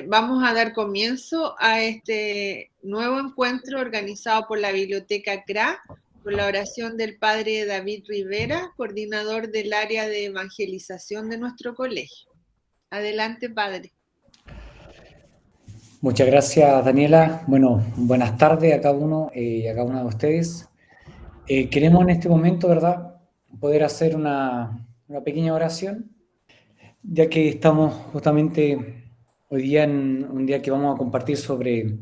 Vamos a dar comienzo a este nuevo encuentro organizado por la Biblioteca CRA, con la oración del Padre David Rivera, coordinador del área de evangelización de nuestro colegio. Adelante, Padre. Muchas gracias, Daniela. Bueno, buenas tardes a cada uno y a cada una de ustedes. Queremos en este momento, ¿verdad?, poder hacer una pequeña oración, ya que estamos justamente hoy día en un día que vamos a compartir sobre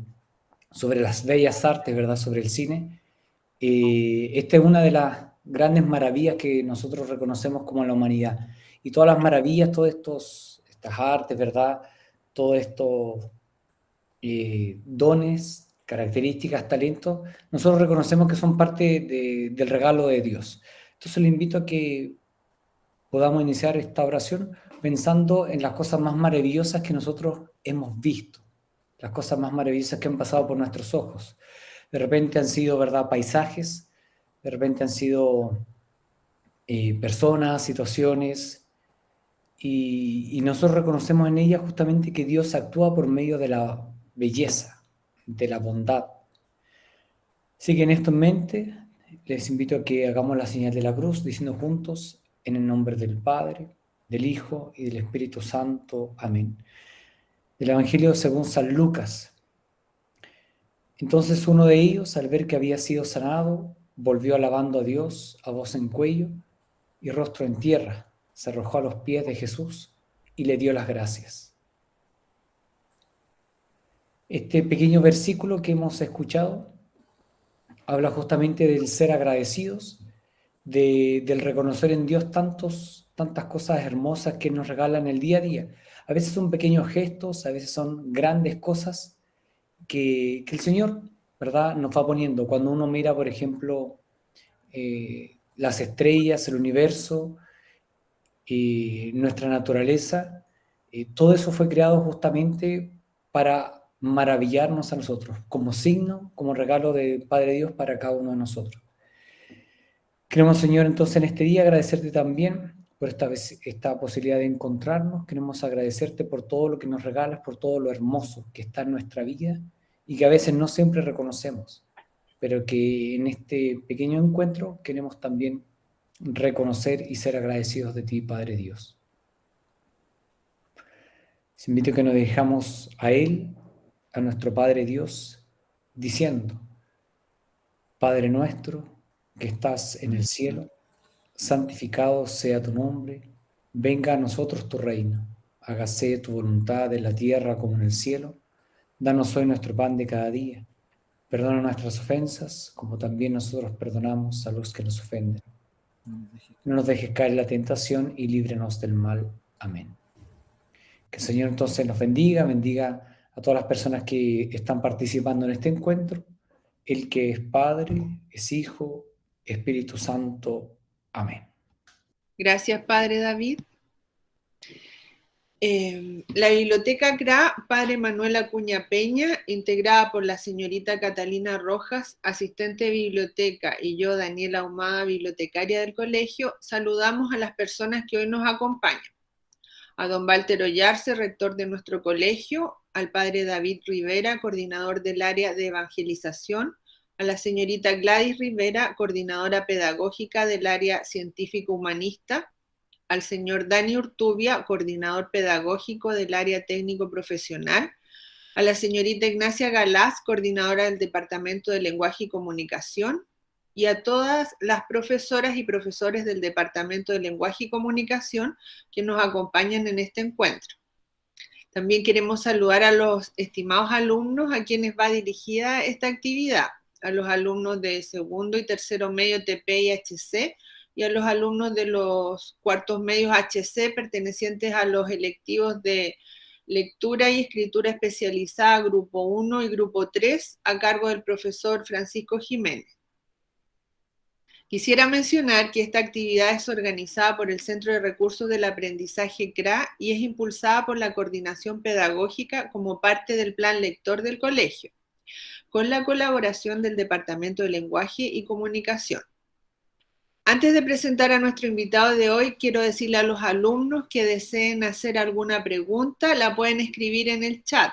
las bellas artes, ¿verdad?, sobre el cine. Esta es una de las grandes maravillas que nosotros reconocemos como la humanidad. Y todas las maravillas, estas artes, ¿verdad?, todos estos dones, características, talentos, nosotros reconocemos que son parte del regalo de Dios. Entonces le invito a que podamos iniciar esta oración pensando en las cosas más maravillosas que nosotros hemos visto, las cosas más maravillosas que han pasado por nuestros ojos. De repente han sido, ¿verdad?, paisajes, de repente han sido personas, situaciones, y nosotros reconocemos en ellas justamente que Dios actúa por medio de la belleza, de la bondad. Así que en esto en mente, les invito a que hagamos la señal de la cruz, diciendo juntos, en el nombre del Padre, del Hijo y del Espíritu Santo. Amén. Del Evangelio según San Lucas. Entonces uno de ellos, al ver que había sido sanado, volvió alabando a Dios a voz en cuello y rostro en tierra, se arrojó a los pies de Jesús y le dio las gracias. Este pequeño versículo que hemos escuchado habla justamente del ser agradecidos, del reconocer en Dios tantas cosas hermosas que nos regalan el día a día. A veces son pequeños gestos, a veces son grandes cosas que el Señor, ¿verdad?, nos va poniendo. Cuando uno mira, por ejemplo, las estrellas, el universo, nuestra naturaleza, todo eso fue creado justamente para maravillarnos a nosotros, como signo, como regalo de Padre Dios para cada uno de nosotros. Queremos, Señor, entonces en este día agradecerte también por esta posibilidad de encontrarnos. Queremos agradecerte por todo lo que nos regalas, por todo lo hermoso que está en nuestra vida y que a veces no siempre reconocemos, pero que en este pequeño encuentro queremos también reconocer y ser agradecidos de ti, Padre Dios. Les invito a que nos dejamos a Él, a nuestro Padre Dios, diciendo: Padre nuestro que estás en el cielo, santificado sea tu nombre, venga a nosotros tu reino, hágase tu voluntad en la tierra como en el cielo. Danos hoy nuestro pan de cada día. Perdona nuestras ofensas, como también nosotros perdonamos a los que nos ofenden. No nos dejes caer en la tentación y líbranos del mal. Amén. Que el Señor entonces nos bendiga a todas las personas que están participando en este encuentro, el que es Padre, es Hijo, Espíritu Santo. Amén. Gracias, Padre David. La Biblioteca CRA, Padre Manuel Acuña Peña, integrada por la señorita Catalina Rojas, asistente de biblioteca, y yo, Daniela Ahumada, bibliotecaria del colegio, saludamos a las personas que hoy nos acompañan. A don Walter Ollarse, rector de nuestro colegio, al padre David Rivera, coordinador del área de evangelización, a la señorita Gladys Rivera, coordinadora pedagógica del área científico-humanista, al señor Dani Urtubia, coordinador pedagógico del área técnico-profesional, a la señorita Ignacia Galás, coordinadora del Departamento de Lenguaje y Comunicación, y a todas las profesoras y profesores del Departamento de Lenguaje y Comunicación que nos acompañan en este encuentro. También queremos saludar a los estimados alumnos a quienes va dirigida esta actividad, a los alumnos de segundo y tercero medio TP y HC, y a los alumnos de los cuartos medios HC pertenecientes a los electivos de lectura y escritura especializada Grupo 1 y Grupo 3 a cargo del profesor Francisco Jiménez. Quisiera mencionar que esta actividad es organizada por el Centro de Recursos del Aprendizaje CRA y es impulsada por la Coordinación Pedagógica como parte del Plan Lector del Colegio, con la colaboración del Departamento de Lenguaje y Comunicación. Antes de presentar a nuestro invitado de hoy, quiero decirle a los alumnos que deseen hacer alguna pregunta, la pueden escribir en el chat.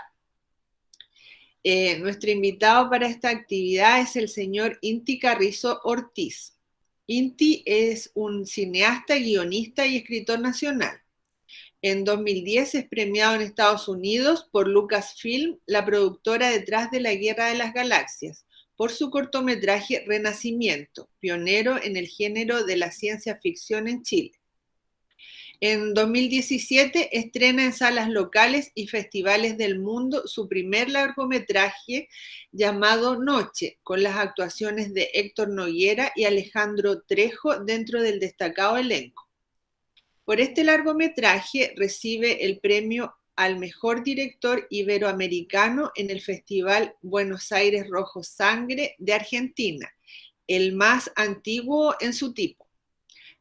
Nuestro invitado para esta actividad es el señor Inti Carrizo Ortiz. Inti es un cineasta, guionista y escritor nacional. En 2010 es premiado en Estados Unidos por Lucasfilm, la productora detrás de La Guerra de las Galaxias, por su cortometraje Renacimiento, pionero en el género de la ciencia ficción en Chile. En 2017 estrena en salas locales y festivales del mundo su primer largometraje llamado Noche, con las actuaciones de Héctor Noguera y Alejandro Trejo dentro del destacado elenco. Por este largometraje recibe el premio al mejor director iberoamericano en el Festival Buenos Aires Rojo Sangre de Argentina, el más antiguo en su tipo.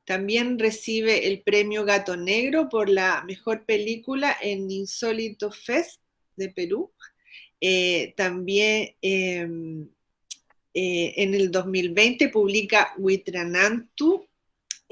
También recibe el premio Gato Negro por la mejor película en Insólito Fest de Perú. También en el 2020 publica Huitranantu,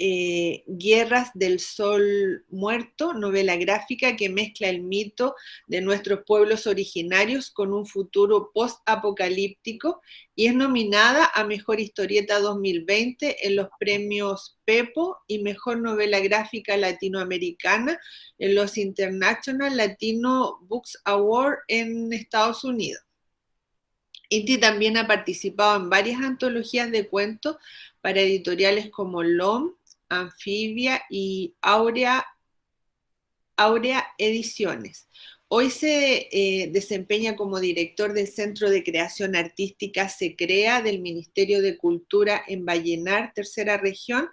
Guerras del Sol Muerto, novela gráfica que mezcla el mito de nuestros pueblos originarios con un futuro post-apocalíptico y es nominada a Mejor Historieta 2020 en los premios Pepo y Mejor Novela Gráfica Latinoamericana en los International Latino Books Award en Estados Unidos. Inti también ha participado en varias antologías de cuentos para editoriales como LOM, Anfibia y Áurea Ediciones. Hoy se desempeña como director del Centro de Creación Artística SECREA del Ministerio de Cultura en Vallenar, tercera región,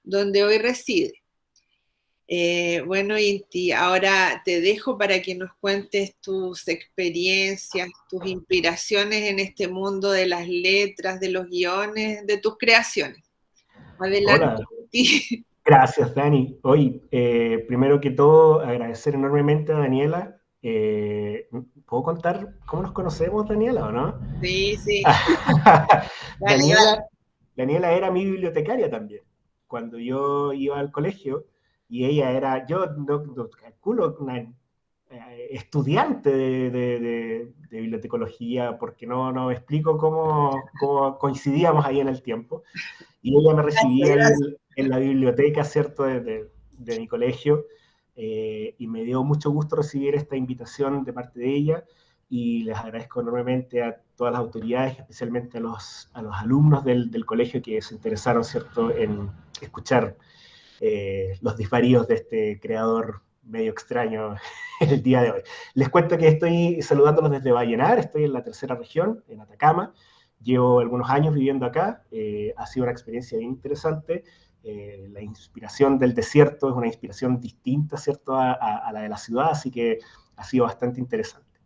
donde hoy reside. Bueno, Inti, ahora te dejo para que nos cuentes tus experiencias, tus inspiraciones en este mundo de las letras, de los guiones, de tus creaciones. Adelante. Hola, gracias Dani. Hoy, primero que todo, agradecer enormemente a Daniela. ¿Puedo contar cómo nos conocemos, Daniela, o no? Sí, sí. Daniela era mi bibliotecaria también. Cuando yo iba al colegio, y ella era, yo no calculo, una estudiante de bibliotecología, porque no explico cómo coincidíamos ahí en el tiempo. Y ella me recibía ahí en la biblioteca, ¿cierto?, de mi colegio, y me dio mucho gusto recibir esta invitación de parte de ella, y les agradezco enormemente a todas las autoridades, especialmente a los alumnos del colegio que se interesaron, ¿cierto?, en escuchar los desvaríos de este creador medio extraño el día de hoy. Les cuento que estoy saludándolos desde Vallenar, estoy en la tercera región, en Atacama. Llevo algunos años viviendo acá, ha sido una experiencia bien interesante. La inspiración del desierto es una inspiración distinta, ¿cierto?, a la de la ciudad, así que ha sido bastante interesante.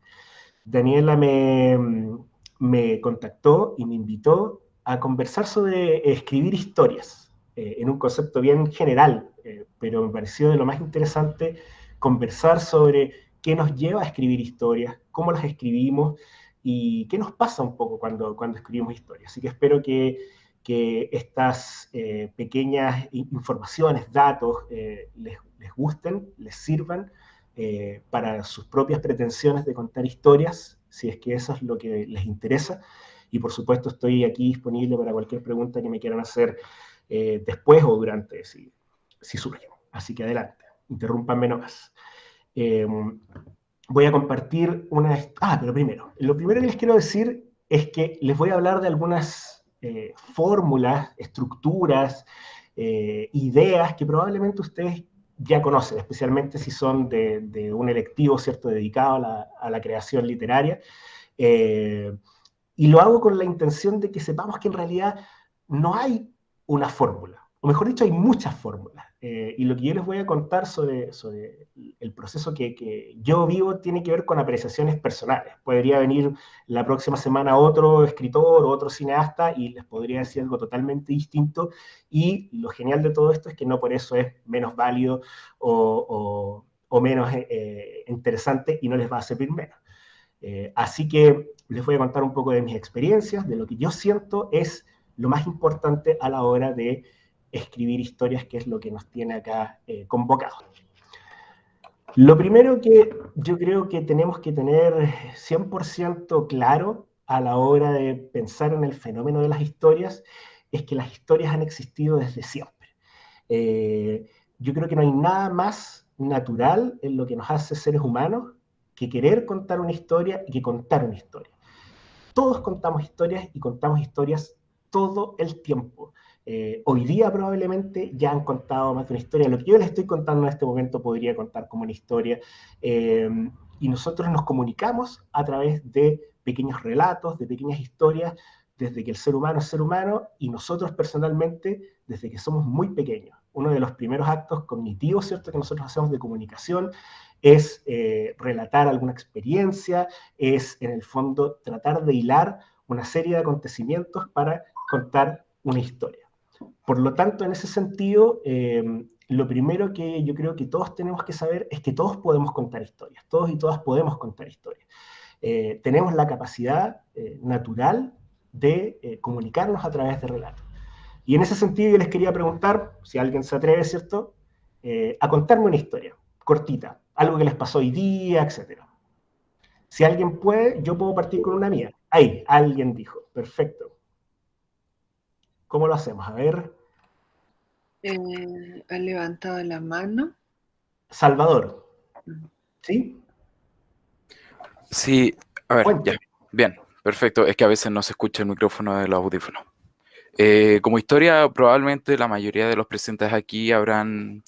Daniela me contactó y me invitó a conversar sobre escribir historias, en un concepto bien general, pero me pareció de lo más interesante conversar sobre qué nos lleva a escribir historias, cómo las escribimos, y qué nos pasa un poco cuando escribimos historias. Así que espero que estas pequeñas informaciones, datos, les gusten, les sirvan para sus propias pretensiones de contar historias, si es que eso es lo que les interesa. Y por supuesto estoy aquí disponible para cualquier pregunta que me quieran hacer después o durante, si surge. Así que adelante, interrúmpanme nomás. Voy a compartir pero lo primero que les quiero decir es que les voy a hablar de algunas fórmulas, estructuras, ideas que probablemente ustedes ya conocen, especialmente si son de un electivo, ¿cierto?, dedicado a la creación literaria. Y lo hago con la intención de que sepamos que en realidad no hay una fórmula, o mejor dicho, hay muchas fórmulas. Y lo que yo les voy a contar sobre el proceso que yo vivo tiene que ver con apreciaciones personales. Podría venir la próxima semana otro escritor o otro cineasta y les podría decir algo totalmente distinto, y lo genial de todo esto es que no por eso es menos válido o menos interesante, y no les va a servir menos. Así que les voy a contar un poco de mis experiencias, de lo que yo siento es lo más importante a la hora de escribir historias, que es lo que nos tiene acá convocados. Lo primero que yo creo que tenemos que tener 100% claro a la hora de pensar en el fenómeno de las historias es que las historias han existido desde siempre. Yo creo que no hay nada más natural en lo que nos hace seres humanos que querer contar una historia y que contar una historia. Todos contamos historias y contamos historias todo el tiempo. Hoy día probablemente ya han contado más de una historia. Lo que yo les estoy contando en este momento podría contar como una historia. Y nosotros nos comunicamos a través de pequeños relatos, de pequeñas historias, desde que el ser humano es ser humano y nosotros personalmente desde que somos muy pequeños. Uno de los primeros actos cognitivos, ¿cierto?, que nosotros hacemos de comunicación es relatar alguna experiencia, es en el fondo tratar de hilar una serie de acontecimientos para contar una historia. Por lo tanto, en ese sentido, lo primero que yo creo que todos tenemos que saber es que todos podemos contar historias, todos y todas podemos contar historias. Tenemos la capacidad natural de comunicarnos a través de relatos. Y en ese sentido yo les quería preguntar, si alguien se atreve, ¿cierto?, a contarme una historia cortita, algo que les pasó hoy día, etc. Si alguien puede, yo puedo partir con una mía. Ahí, alguien dijo, perfecto. ¿Cómo lo hacemos? A ver. Ha levantado la mano. Salvador. ¿Sí? Sí, a ver, Cuente. ya. Bien, perfecto. Es que a veces no se escucha el micrófono de los audífonos. Como historia, probablemente la mayoría de los presentes aquí habrán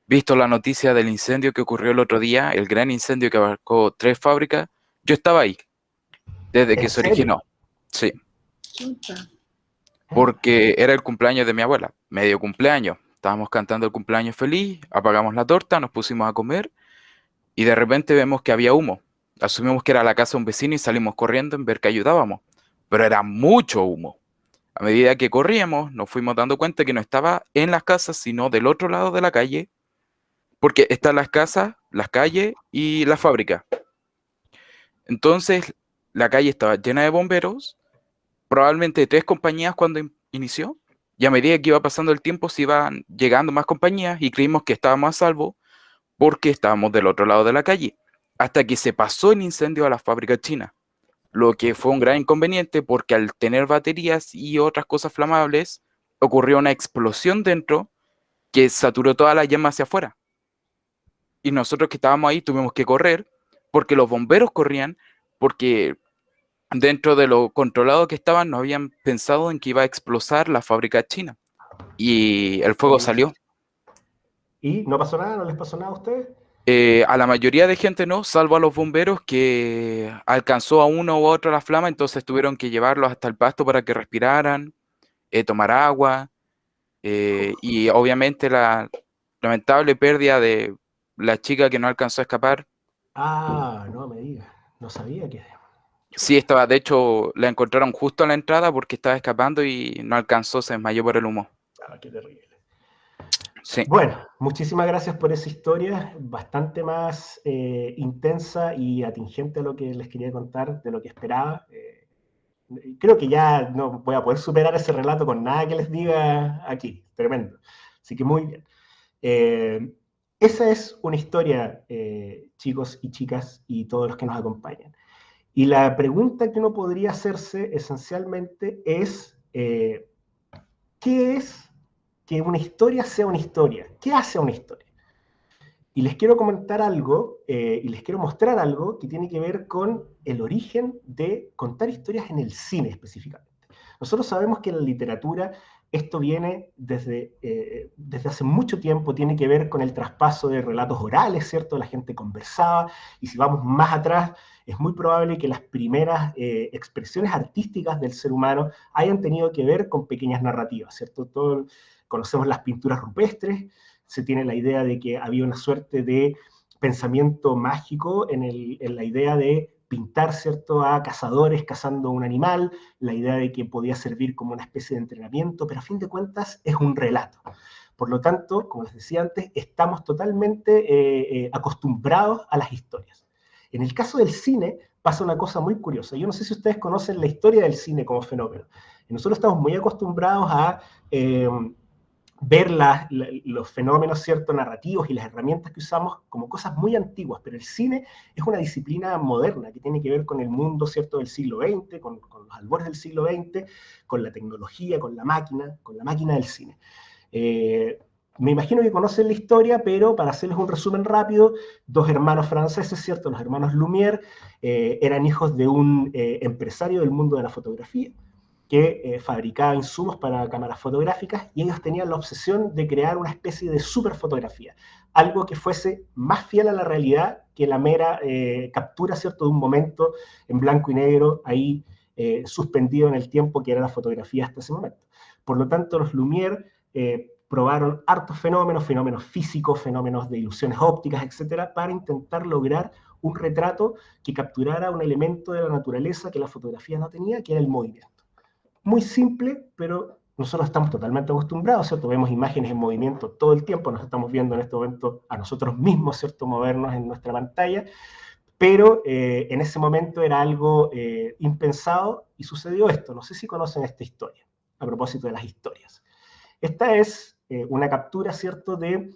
visto la noticia del incendio que ocurrió el otro día, el gran incendio que abarcó 3 fábricas. Yo estaba ahí, desde que ¿En se serio? originó. Sí, porque era el cumpleaños de mi abuela, medio cumpleaños. Estábamos cantando el cumpleaños feliz, apagamos la torta, nos pusimos a comer y de repente vemos que había humo. Asumimos que era la casa de un vecino y salimos corriendo en ver que ayudábamos, pero era mucho humo. A medida que corríamos, nos fuimos dando cuenta que no estaba en las casas, sino del otro lado de la calle, porque están las casas, las calles y la fábrica. Entonces, la calle estaba llena de bomberos, probablemente 3 compañías cuando inició, y a medida que iba pasando el tiempo se iban llegando más compañías y creímos que estábamos a salvo porque estábamos del otro lado de la calle, hasta que se pasó el incendio a la fábrica china, lo que fue un gran inconveniente porque al tener baterías y otras cosas flamables, ocurrió una explosión dentro que saturó toda la llama hacia afuera. Y nosotros que estábamos ahí tuvimos que correr porque los bomberos corrían, porque dentro de lo controlado que estaban no habían pensado en que iba a explotar la fábrica china. Y el fuego salió. ¿Y no pasó nada? ¿No les pasó nada a ustedes? A la mayoría de gente no, salvo a los bomberos que alcanzó a uno u otro la flama, entonces tuvieron que llevarlos hasta el pasto para que respiraran, tomar agua, y obviamente la lamentable pérdida de la chica que no alcanzó a escapar. Ah, no me digas. No sabía que... Sí, estaba, de hecho, la encontraron justo a la entrada porque estaba escapando y no alcanzó, se desmayó por el humo. Ah, qué terrible. Sí. Bueno, muchísimas gracias por esa historia, bastante más intensa y atingente a lo que les quería contar, de lo que esperaba. Creo que ya no voy a poder superar ese relato con nada que les diga aquí, tremendo. Así que muy bien. Esa es una historia, chicos y chicas y todos los que nos acompañan. Y la pregunta que uno podría hacerse esencialmente es, ¿qué es que una historia sea una historia? ¿Qué hace una historia? Y les quiero comentar algo, y les quiero mostrar algo que tiene que ver con el origen de contar historias en el cine específicamente. Nosotros sabemos que en la literatura esto viene desde hace mucho tiempo, tiene que ver con el traspaso de relatos orales, ¿cierto? La gente conversaba, y si vamos más atrás, es muy probable que las primeras expresiones artísticas del ser humano hayan tenido que ver con pequeñas narrativas, ¿cierto? Todos conocemos las pinturas rupestres, se tiene la idea de que había una suerte de pensamiento mágico en la idea de pintar, ¿cierto?, a cazadores cazando un animal, la idea de que podía servir como una especie de entrenamiento, pero a fin de cuentas es un relato. Por lo tanto, como les decía antes, estamos totalmente acostumbrados a las historias. En el caso del cine pasa una cosa muy curiosa. Yo no sé si ustedes conocen la historia del cine como fenómeno. Nosotros estamos muy acostumbrados a ver los fenómenos, ¿cierto?, narrativos y las herramientas que usamos como cosas muy antiguas, pero el cine es una disciplina moderna que tiene que ver con el mundo, ¿cierto?, del siglo XX, con los albores del siglo XX, con la tecnología, con la máquina del cine. Me imagino que conocen la historia, pero para hacerles un resumen rápido, dos hermanos franceses, ¿cierto?, los hermanos Lumière, eran hijos de un empresario del mundo de la fotografía, que fabricaba insumos para cámaras fotográficas, y ellos tenían la obsesión de crear una especie de superfotografía, algo que fuese más fiel a la realidad que la mera captura, ¿cierto?, de un momento en blanco y negro, ahí suspendido en el tiempo que era la fotografía hasta ese momento. Por lo tanto, los Lumière probaron hartos fenómenos físicos, fenómenos de ilusiones ópticas, etcétera, para intentar lograr un retrato que capturara un elemento de la naturaleza que la fotografía no tenía, que era el movimiento. Muy simple, pero nosotros estamos totalmente acostumbrados, ¿cierto? Vemos imágenes en movimiento todo el tiempo, nos estamos viendo en este momento a nosotros mismos, ¿cierto?, movernos en nuestra pantalla, pero en ese momento era algo impensado y sucedió esto. No sé si conocen esta historia, a propósito de las historias. Esta es una captura, ¿cierto?, de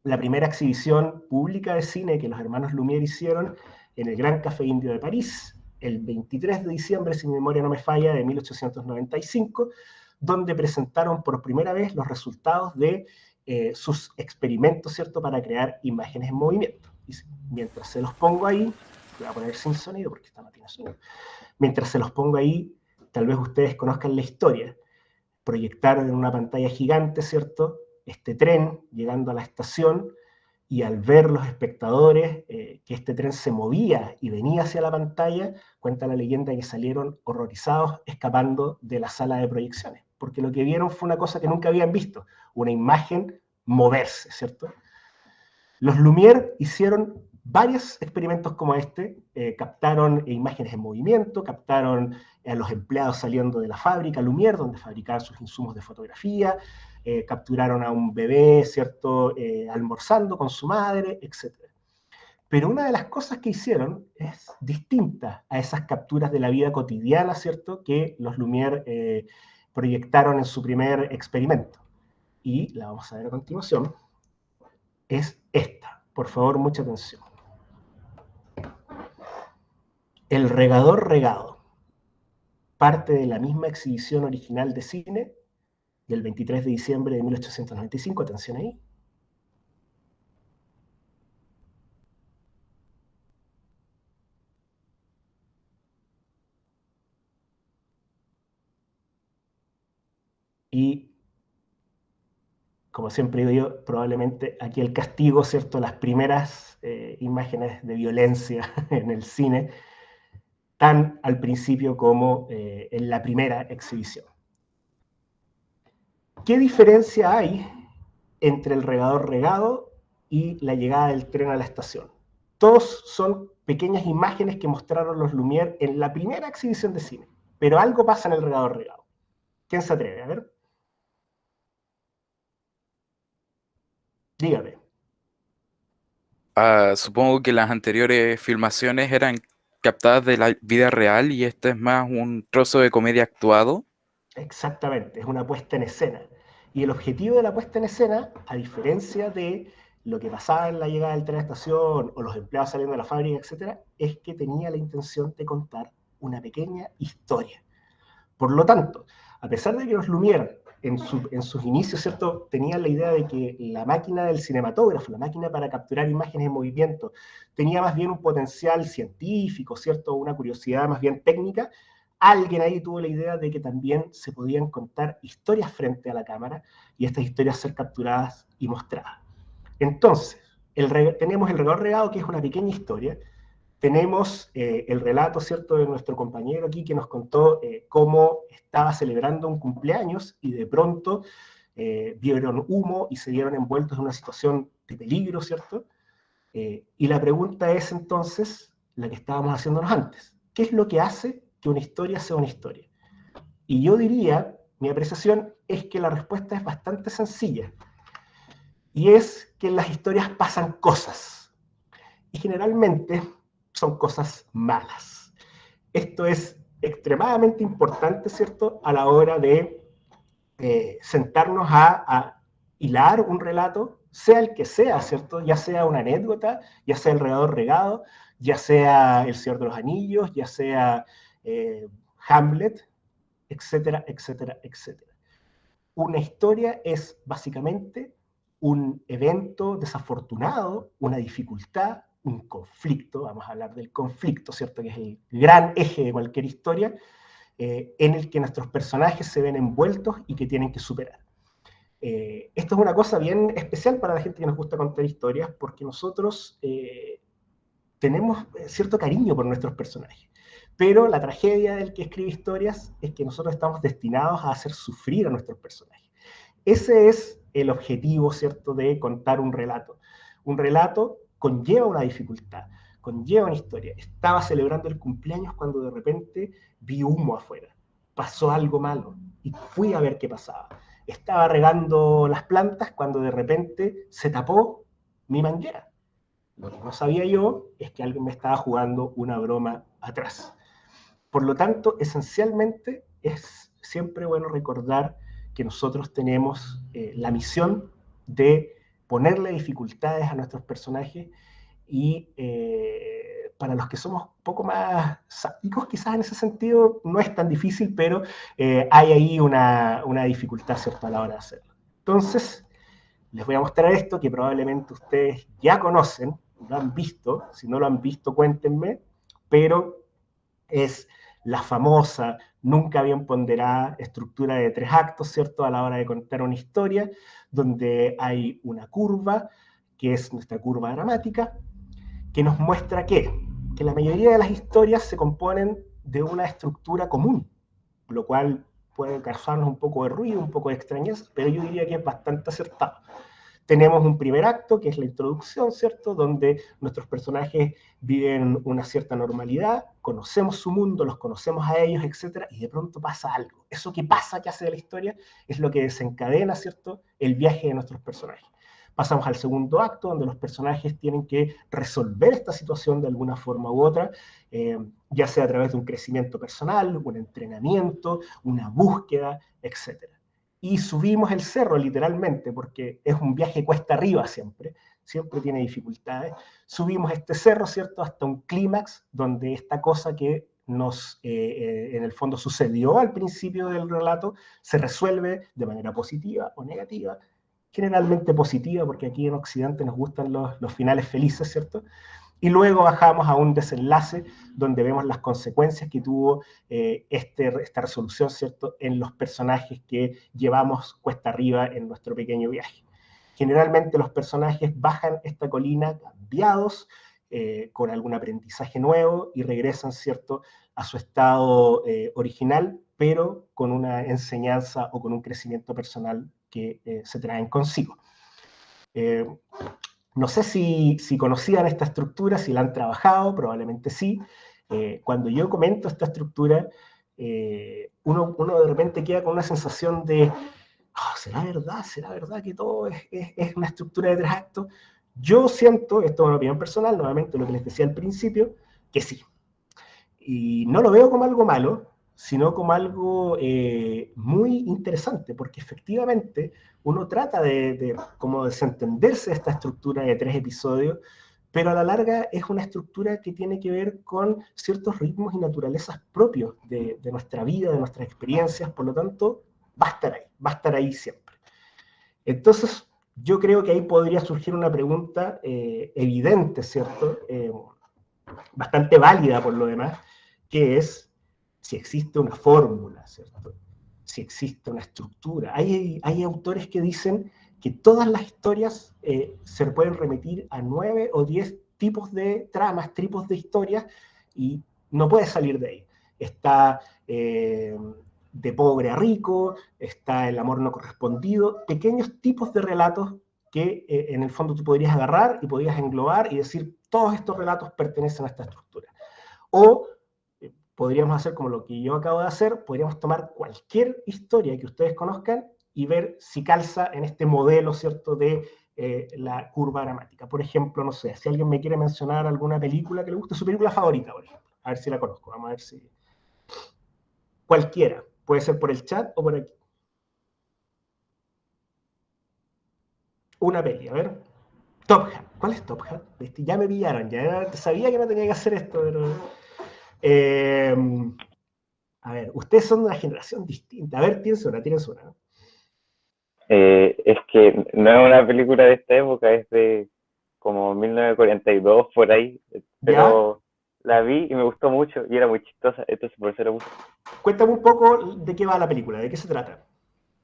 la primera exhibición pública de cine que los hermanos Lumière hicieron en el Gran Café Indio de París, el 23 de diciembre, si mi memoria no me falla, de 1895, donde presentaron por primera vez los resultados de sus experimentos, ¿cierto?, para crear imágenes en movimiento. Y mientras se los pongo ahí, voy a poner sin sonido porque esta no tiene sonido, mientras se los pongo ahí, tal vez ustedes conozcan la historia. Proyectaron en una pantalla gigante, ¿cierto?, este tren llegando a la estación, y al ver los espectadores que este tren se movía y venía hacia la pantalla, cuenta la leyenda que salieron horrorizados escapando de la sala de proyecciones, porque lo que vieron fue una cosa que nunca habían visto, una imagen moverse, ¿cierto? Los Lumière hicieron varios experimentos como este, captaron imágenes en movimiento, captaron a los empleados saliendo de la fábrica Lumière, donde fabricaban sus insumos de fotografía, capturaron a un bebé, ¿cierto?, almorzando con su madre, etc. Pero una de las cosas que hicieron es distinta a esas capturas de la vida cotidiana, ¿cierto?, que los Lumière proyectaron en su primer experimento. Y la vamos a ver a continuación. Es esta. Por favor, mucha atención. El regador regado. Parte de la misma exhibición original de cine del 23 de diciembre de 1895. Atención ahí. Y, como siempre digo yo, probablemente aquí el castigo, ¿cierto?, las primeras imágenes de violencia en el cine, tan al principio como en la primera exhibición. ¿Qué diferencia hay entre el regador regado y la llegada del tren a la estación? Todos son pequeñas imágenes que mostraron los Lumière en la primera exhibición de cine, pero algo pasa en el regador regado. ¿Quién se atreve? A ver. Dígame. Supongo que las anteriores filmaciones eran captadas de la vida real y este es más un trozo de comedia actuado. Exactamente, es una puesta en escena. Y el objetivo de la puesta en escena, a diferencia de lo que pasaba en la llegada del tren a la estación o los empleados saliendo de la fábrica, etc., es que tenía la intención de contar una pequeña historia. Por lo tanto, a pesar de que los Lumière en sus inicios, ¿cierto?, tenían la idea de que la máquina del cinematógrafo, la máquina para capturar imágenes en movimiento, tenía más bien un potencial científico, ¿cierto?, una curiosidad más bien técnica, alguien ahí tuvo la idea de que también se podían contar historias frente a la cámara y estas historias ser capturadas y mostradas. Entonces, tenemos el regador regado, que es una pequeña historia. Tenemos el relato, ¿cierto?, de nuestro compañero aquí que nos contó cómo estaba celebrando un cumpleaños y de pronto vieron humo y se vieron envueltos en una situación de peligro, ¿cierto? Y la pregunta es entonces la que estábamos haciéndonos antes. ¿Qué es lo que hace que una historia sea una historia? Y yo diría, mi apreciación es que la respuesta es bastante sencilla. Y es que en las historias pasan cosas. Y generalmente son cosas malas. Esto es extremadamente importante, ¿cierto?, a la hora de sentarnos a hilar un relato, sea el que sea, ¿cierto? Ya sea una anécdota, ya sea el regador regado, ya sea El Señor de los Anillos, ya sea Hamlet, etcétera, etcétera, etcétera. Una historia es básicamente un evento desafortunado, una dificultad, un conflicto, vamos a hablar del conflicto, ¿cierto? Que es el gran eje de cualquier historia, en el que nuestros personajes se ven envueltos y que tienen que superar. Esto es una cosa bien especial para la gente que nos gusta contar historias, porque nosotros tenemos cierto cariño por nuestros personajes. Pero la tragedia del que escribe historias es que nosotros estamos destinados a hacer sufrir a nuestros personajes. Ese es el objetivo, ¿cierto?, de contar un relato. Un relato conlleva una dificultad, conlleva una historia. Estaba celebrando el cumpleaños cuando de repente vi humo afuera. Pasó algo malo y fui a ver qué pasaba. Estaba regando las plantas cuando de repente se tapó mi manguera. Lo que no sabía yo es que alguien me estaba jugando una broma atrás. Por lo tanto, esencialmente es siempre bueno recordar que nosotros tenemos la misión de ponerle dificultades a nuestros personajes y para los que somos un poco más sádicos quizás en ese sentido no es tan difícil, pero hay ahí una dificultad, ¿cierto?, a la hora de hacerlo. Entonces, les voy a mostrar esto que probablemente ustedes ya conocen, lo han visto, si no lo han visto cuéntenme, pero es la famosa, nunca bien ponderada estructura de 3 actos, ¿cierto?, a la hora de contar una historia, donde hay una curva, que es nuestra curva dramática, que nos muestra que la mayoría de las historias se componen de una estructura común, lo cual puede causarnos un poco de ruido, un poco de extrañeza, pero yo diría que es bastante acertado. Tenemos un primer acto, que es la introducción, ¿cierto?, donde nuestros personajes viven una cierta normalidad, conocemos su mundo, los conocemos a ellos, etc., y de pronto pasa algo. Eso que pasa, que hace de la historia, es lo que desencadena, ¿cierto?, el viaje de nuestros personajes. Pasamos al segundo acto, donde los personajes tienen que resolver esta situación de alguna forma u otra, ya sea a través de un crecimiento personal, un entrenamiento, una búsqueda, etc. Y subimos el cerro literalmente, porque es un viaje cuesta arriba siempre tiene dificultades. Subimos este cerro, ¿cierto?, hasta un clímax, donde esta cosa que nos, en el fondo, sucedió al principio del relato, se resuelve de manera positiva o negativa, generalmente positiva, porque aquí en Occidente nos gustan los finales felices, ¿cierto? Y luego bajamos a un desenlace donde vemos las consecuencias que tuvo esta resolución, ¿cierto?, en los personajes que llevamos cuesta arriba en nuestro pequeño viaje. Generalmente los personajes bajan esta colina cambiados, con algún aprendizaje nuevo y regresan, ¿cierto?, a su estado original, pero con una enseñanza o con un crecimiento personal que se traen consigo. No sé si conocían esta estructura, si la han trabajado, probablemente sí. Cuando yo comento esta estructura, uno de repente queda con una sensación de, oh, ¿será verdad que todo es una estructura de 3 actos? Yo siento, esto es una opinión personal, nuevamente lo que les decía al principio, que sí. Y no lo veo como algo malo, sino como algo muy interesante, porque efectivamente uno trata de como desentenderse de esta estructura de 3 episodios, pero a la larga es una estructura que tiene que ver con ciertos ritmos y naturalezas propios de nuestra vida, de nuestras experiencias, por lo tanto, va a estar ahí siempre. Entonces, yo creo que ahí podría surgir una pregunta evidente, ¿cierto?, bastante válida por lo demás, que es si existe una fórmula, ¿cierto?, si existe una estructura. Hay autores que dicen que todas las historias se pueden remitir a 9 o 10 tipos de tramas, tipos de historias, y no puedes salir de ahí. Está de pobre a rico, está el amor no correspondido, pequeños tipos de relatos que en el fondo tú podrías agarrar y podrías englobar y decir, todos estos relatos pertenecen a esta estructura. O podríamos hacer como lo que yo acabo de hacer, podríamos tomar cualquier historia que ustedes conozcan y ver si calza en este modelo, ¿cierto?, de la curva dramática. Por ejemplo, no sé, si alguien me quiere mencionar alguna película que le guste, su película favorita, por ejemplo, a ver si la conozco, vamos a ver si... Cualquiera, puede ser por el chat o por aquí. Una peli, a ver. Top Hat. ¿Cuál es Top Hat? Ya me pillaron, ya sabía que no tenía que hacer esto, pero... a ver, ustedes son de una generación distinta. A ver, tienes una. Es que no es una película de esta época, es de como 1942 por ahí, ¿Ya? pero la vi y me gustó mucho y era muy chistosa, entonces por eso la puse. Cuéntame un poco de qué va la película, de qué se trata.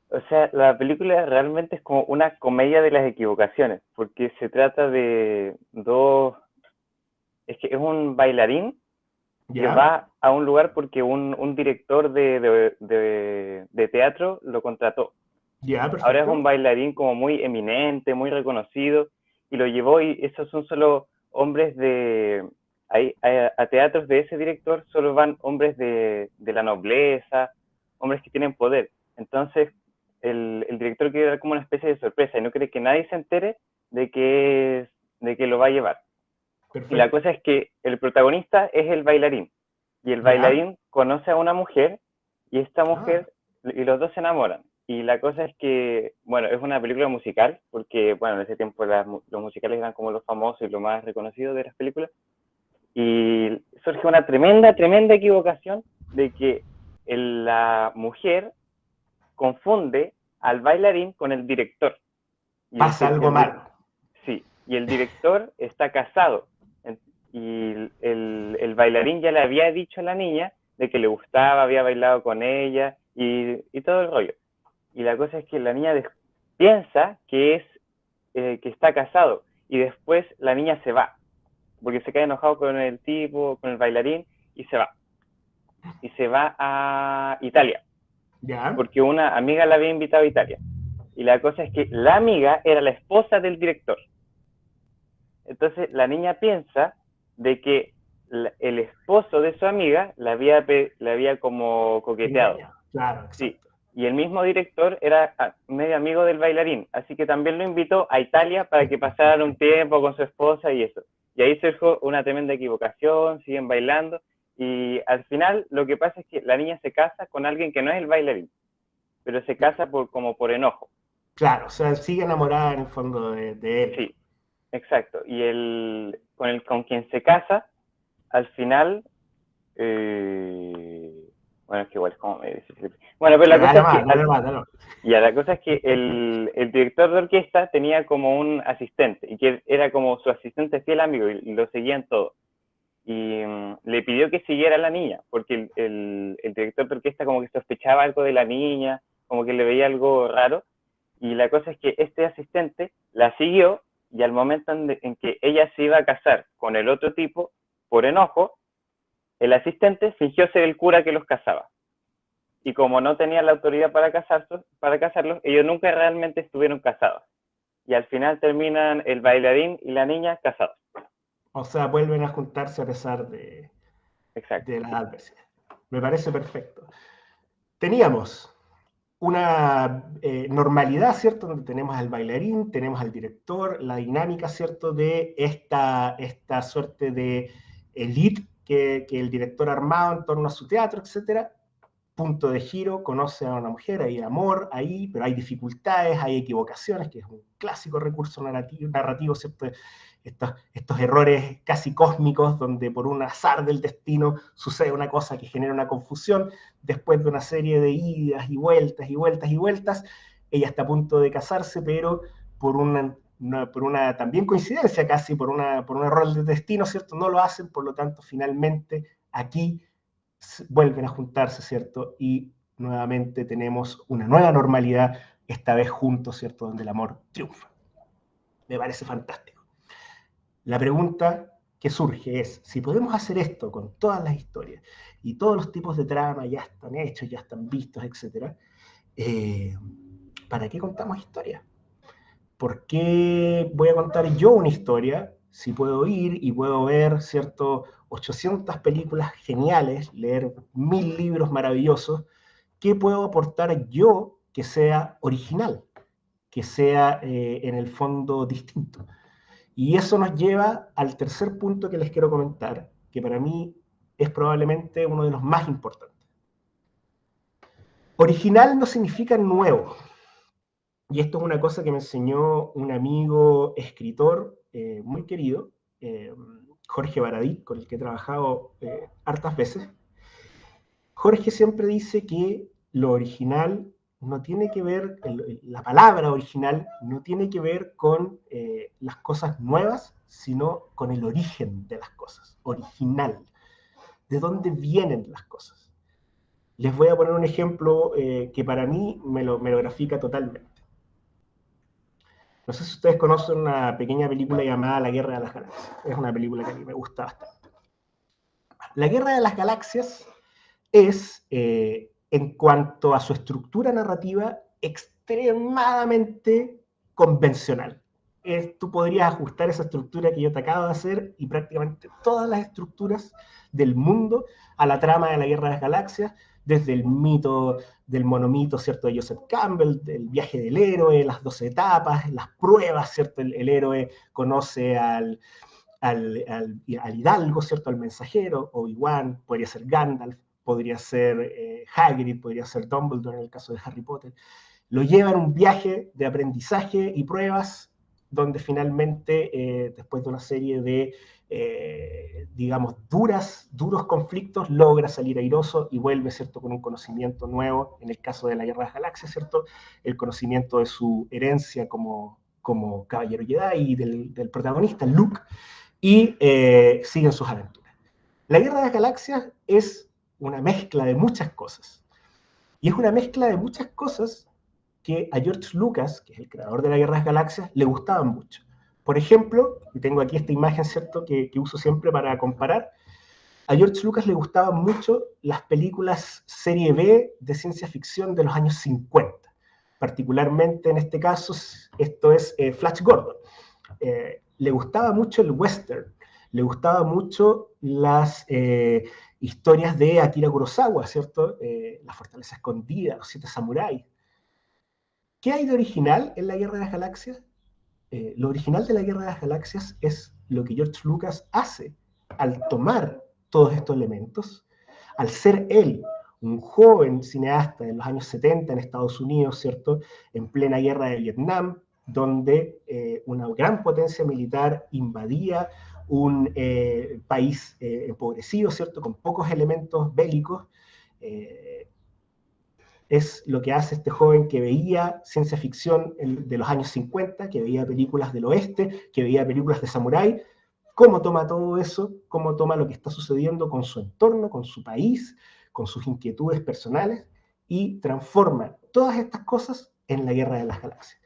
O sea, la película realmente es como una comedia de las equivocaciones, porque se trata de dos... Es que es un bailarín que ¿Ya? va a un lugar porque un director de teatro lo contrató. Ya, Ahora es un perfecto. bailarín como muy eminente, muy reconocido, y lo llevó y esos son solo hombres de... A teatros de ese director solo van hombres de la nobleza, hombres que tienen poder. Entonces, el director quiere dar como una especie de sorpresa y no quiere que nadie se entere de que lo va a llevar. Y la Perfecto. cosa es que el protagonista es el bailarín. Y el ¿Ya? bailarín conoce a una mujer y esta Ah, mujer, y los dos se enamoran. Y la cosa es que, bueno, es una película musical, porque, bueno, en ese tiempo los musicales eran como los famosos y lo más reconocido de las películas. Y surge una tremenda equivocación de que la mujer confunde al bailarín con el director. Y pasa algo malo. sí, y el director está casado. Y el bailarín ya le había dicho a la niña de que le gustaba, había bailado con ella y todo el rollo. Y la cosa es que la niña piensa que está casado y después la niña se va, porque se queda enojado con el tipo, con el bailarín y se va. Y se va a Italia, ¿Ya? porque una amiga la había invitado a Italia. Y la cosa es que la amiga era la esposa del director. Entonces la niña piensa de que el esposo de su amiga la había como coqueteado. Engañado. Claro, Sí. exacto. Y el mismo director era medio amigo del bailarín, así que también lo invitó a Italia para que pasaran un tiempo con su esposa y eso. Y ahí surgió una tremenda equivocación, siguen bailando, y al final lo que pasa es que la niña se casa con alguien que no es el bailarín, pero se casa como por enojo. Claro, o sea, sigue enamorada en el fondo de él. Sí, exacto. Y con quien se casa, al final, bueno, es que igual es como medio difícil. Bueno, pero la cosa Dale es que más, dale más, dale más. la cosa es que el director de orquesta tenía como un asistente, y que era como su asistente fiel amigo, y lo seguían todo. Y le pidió que siguiera a la niña, porque el director de orquesta como que sospechaba algo de la niña, como que le veía algo raro, y la cosa es que este asistente la siguió, y al momento en que ella se iba a casar con el otro tipo, por enojo, el asistente fingió ser el cura que los casaba. Y como no tenían la autoridad para casarlos, ellos nunca realmente estuvieron casados. Y al final terminan el bailarín y la niña casados. O sea, vuelven a juntarse a pesar Exacto, de las sí. adversidades. Me parece perfecto. Teníamos una normalidad, ¿cierto? Donde tenemos al bailarín, tenemos al director, la dinámica, ¿cierto? De esta suerte de elite que el director ha armado en torno a su teatro, etcétera. Punto de giro, conoce a una mujer, hay amor ahí, pero hay dificultades, hay equivocaciones, que es un clásico recurso narrativo, ¿cierto? Estos errores casi cósmicos, donde por un azar del destino sucede una cosa que genera una confusión, después de una serie de idas y vueltas y vueltas y vueltas, ella está a punto de casarse, pero por una también coincidencia casi, por un error del destino, ¿cierto? No lo hacen, por lo tanto, finalmente aquí vuelven a juntarse, ¿cierto? Y nuevamente tenemos una nueva normalidad, esta vez juntos, ¿cierto? Donde el amor triunfa. Me parece fantástico. La pregunta que surge es, si podemos hacer esto con todas las historias y todos los tipos de trama ya están hechos, ya están vistos, etc., ¿para qué contamos historias? ¿Por qué voy a contar yo una historia si puedo ir y puedo ver, ¿cierto?, 800 películas geniales, leer 1000 libros maravillosos? ¿Qué puedo aportar yo que sea original, que sea en el fondo distinto? Y eso nos lleva al tercer punto que les quiero comentar, que para mí es probablemente uno de los más importantes. Original no significa nuevo. Y esto es una cosa que me enseñó un amigo escritor muy querido, Jorge Baradit, con el que he trabajado hartas veces. Jorge siempre dice que lo original no tiene que ver, la palabra original no tiene que ver con las cosas nuevas, sino con el origen de las cosas, original, de dónde vienen las cosas. Les voy a poner un ejemplo que para mí me lo grafica totalmente. No sé si ustedes conocen una pequeña película llamada La Guerra de las Galaxias. Es una película que a mí me gusta bastante. La Guerra de las Galaxias es, en cuanto a su estructura narrativa, extremadamente convencional. Tú podrías ajustar esa estructura que yo te acabo de hacer y prácticamente todas las estructuras del mundo a la trama de la Guerra de las Galaxias, desde el mito del monomito, ¿cierto?, de Joseph Campbell, el viaje del héroe, las 12 etapas, las pruebas, ¿cierto? El héroe conoce al hidalgo, ¿cierto?, al mensajero, Obi-Wan, podría ser Gandalf, podría ser Hagrid, podría ser Dumbledore en el caso de Harry Potter. Lo lleva en un viaje de aprendizaje y pruebas, donde finalmente, después de una serie de, digamos, duros conflictos, logra salir airoso y vuelve, ¿cierto?, con un conocimiento nuevo, en el caso de la Guerra de las Galaxias, ¿cierto?, el conocimiento de su herencia como caballero Jedi y del protagonista, Luke, y siguen sus aventuras. La Guerra de las Galaxias es una mezcla de muchas cosas. Y es una mezcla de muchas cosas que a George Lucas, que es el creador de la Guerra de las Galaxias, le gustaban mucho. Por ejemplo, y tengo aquí esta imagen, ¿cierto?, que uso siempre para comparar, a George Lucas le gustaban mucho las películas serie B de ciencia ficción de los años 50. Particularmente en este caso, esto es Flash Gordon. Le gustaba mucho el western, le gustaba mucho las historias de Akira Kurosawa, ¿cierto? La fortaleza escondida, los 7 samuráis. ¿Qué hay de original en la Guerra de las Galaxias? Lo original de la Guerra de las Galaxias es lo que George Lucas hace al tomar todos estos elementos, al ser él un joven cineasta en los años 70 en Estados Unidos, ¿cierto?, en plena guerra de Vietnam, donde una gran potencia militar invadía un país empobrecido, ¿cierto?, con pocos elementos bélicos. Es lo que hace este joven que veía ciencia ficción de los años 50, que veía películas del oeste, que veía películas de samurái, cómo toma todo eso, cómo toma lo que está sucediendo con su entorno, con su país, con sus inquietudes personales, y transforma todas estas cosas en la Guerra de las Galaxias.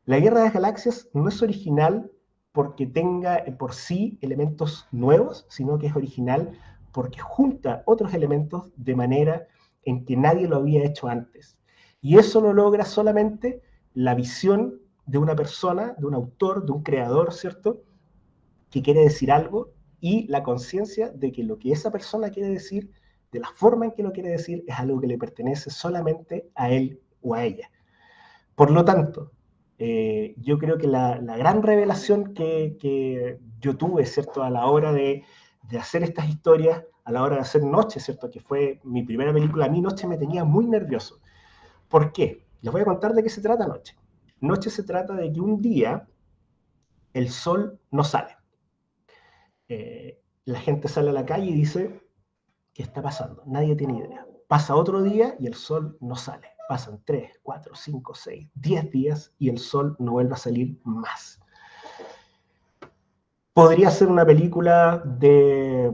La Guerra de las Galaxias no es original porque tenga por sí elementos nuevos, sino que es original porque junta otros elementos de manera en que nadie lo había hecho antes. Y eso lo logra solamente la visión de una persona, de un autor, de un creador, ¿cierto?, que quiere decir algo, y la conciencia de que lo que esa persona quiere decir, de la forma en que lo quiere decir, es algo que le pertenece solamente a él o a ella. Por lo tanto, yo creo que la gran revelación que yo tuve, ¿cierto?, a la hora de hacer estas historias, a la hora de hacer Noche, ¿cierto?, que fue mi primera película, a mí Noche me tenía muy nervioso. ¿Por qué? Les voy a contar de qué se trata Noche. Noche se trata de que un día el sol no sale. La gente sale a la calle y dice, ¿qué está pasando? Nadie tiene idea. Pasa otro día y el sol no sale. Pasan 3, 4, 5, 6, 10 días y el sol no vuelve a salir más. Podría ser una película de,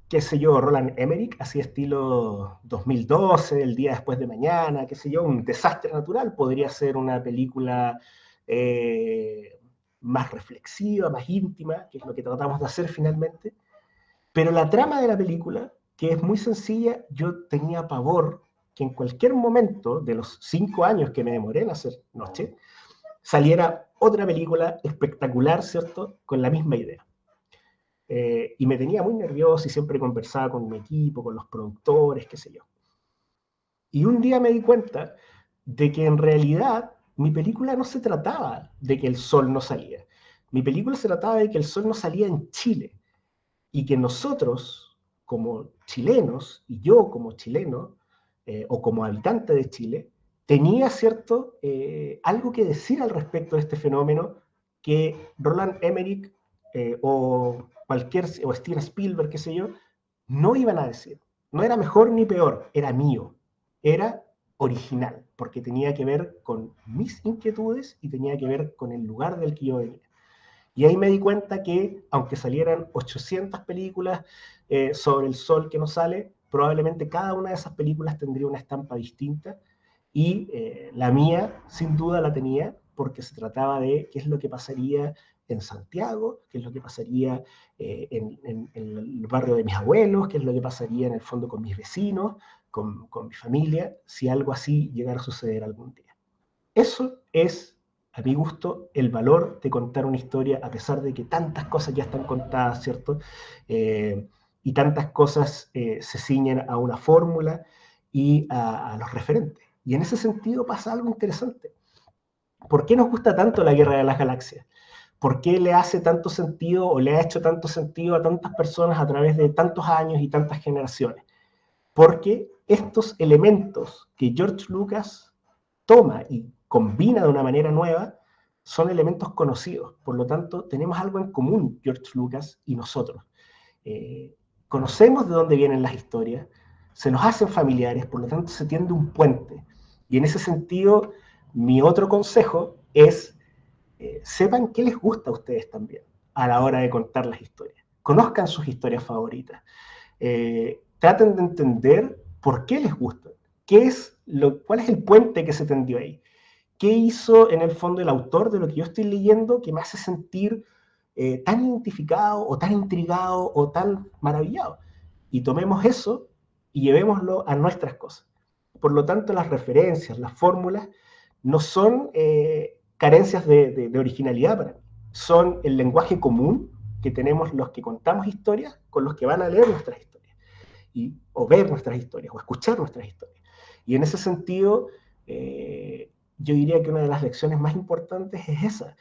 qué sé yo, Roland Emmerich, así estilo 2012, El día después de mañana, qué sé yo, un desastre natural. Podría ser una película más reflexiva, más íntima, que es lo que tratamos de hacer finalmente. Pero la trama de la película, que es muy sencilla, yo tenía pavor que en cualquier momento de los 5 años que me demoré en hacer Noche, saliera otra película espectacular, ¿cierto?, con la misma idea. Y me tenía muy nervioso y siempre conversaba con mi equipo, con los productores, qué sé yo. Y un día me di cuenta de que en realidad mi película no se trataba de que el sol no salía. Mi película se trataba de que el sol no salía en Chile. Y que nosotros, como chilenos, y yo como chileno, o como habitante de Chile, tenía, ¿cierto?, algo que decir al respecto de este fenómeno que Roland Emmerich o Steven Spielberg, qué sé yo, no iban a decir. No era mejor ni peor, era mío, era original, porque tenía que ver con mis inquietudes y tenía que ver con el lugar del que yo venía. Y ahí me di cuenta que, aunque salieran 800 películas sobre el sol que no sale, probablemente cada una de esas películas tendría una estampa distinta, y la mía, sin duda, la tenía, porque se trataba de qué es lo que pasaría en Santiago, qué es lo que pasaría en el barrio de mis abuelos, qué es lo que pasaría en el fondo con mis vecinos, con mi familia, si algo así llegara a suceder algún día. Eso es, a mi gusto, el valor de contar una historia, a pesar de que tantas cosas ya están contadas, ¿cierto? Y tantas cosas se ciñen a una fórmula y a los referentes. Y en ese sentido pasa algo interesante. ¿Por qué nos gusta tanto la Guerra de las Galaxias? ¿Por qué le hace tanto sentido o le ha hecho tanto sentido a tantas personas a través de tantos años y tantas generaciones? Porque estos elementos que George Lucas toma y combina de una manera nueva son elementos conocidos. Por lo tanto, tenemos algo en común, George Lucas y nosotros. Conocemos de dónde vienen las historias, se nos hacen familiares, por lo tanto se tiende un puente. Y en ese sentido, mi otro consejo es, sepan qué les gusta a ustedes también a la hora de contar las historias. Conozcan sus historias favoritas. Traten de entender por qué les gustan. ¿Cuál es el puente que se tendió ahí? ¿Qué hizo en el fondo el autor de lo que yo estoy leyendo que me hace sentir tan identificado o tan intrigado o tan maravillado? Y tomemos eso y llevémoslo a nuestras cosas. Por lo tanto, las referencias, las fórmulas, no son carencias de originalidad para mí. Son el lenguaje común que tenemos los que contamos historias con los que van a leer nuestras historias, o ver nuestras historias, o escuchar nuestras historias. Y en ese sentido, yo diría que una de las lecciones más importantes es esa.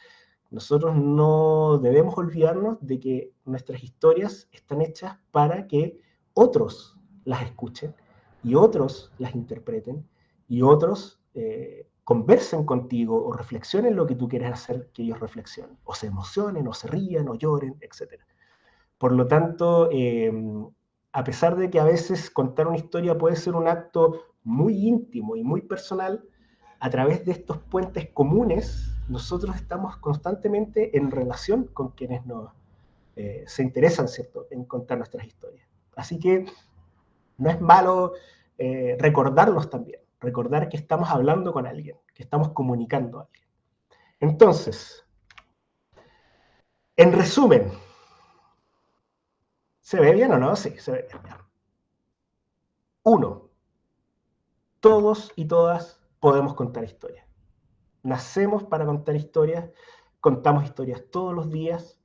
Nosotros no debemos olvidarnos de que nuestras historias están hechas para que otros las escuchen y otros las interpreten y otros conversen contigo o reflexionen lo que tú quieres hacer que ellos reflexionen, o se emocionen, o se rían, o lloren, etc. Por lo tanto, a pesar de que a veces contar una historia puede ser un acto muy íntimo y muy personal, a través de estos puentes comunes, nosotros estamos constantemente en relación con quienes se interesan, ¿cierto?, en contar nuestras historias. Así que no es malo recordarlos también, recordar que estamos hablando con alguien, que estamos comunicando a alguien. Entonces, en resumen, ¿se ve bien o no? Sí, se ve bien. 1. Todos y todas podemos contar historias. Nacemos para contar historias, contamos historias todos los días,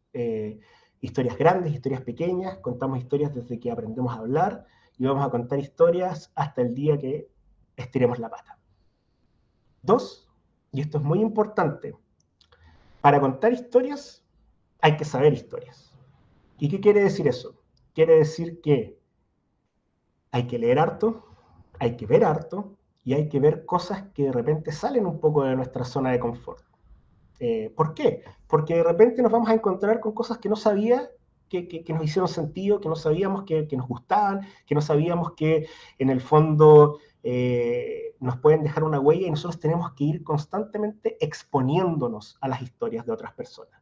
historias grandes, historias pequeñas, contamos historias desde que aprendemos a hablar y vamos a contar historias hasta el día que estiremos la pata. 2, y esto es muy importante, para contar historias hay que saber historias. ¿Y qué quiere decir eso? Quiere decir que hay que leer harto, hay que ver harto y hay que ver cosas que de repente salen un poco de nuestra zona de confort. ¿Por qué? Porque de repente nos vamos a encontrar con cosas que no sabía que nos hicieron sentido, que no sabíamos que nos gustaban, que no sabíamos que en el fondo nos pueden dejar una huella, y nosotros tenemos que ir constantemente exponiéndonos a las historias de otras personas.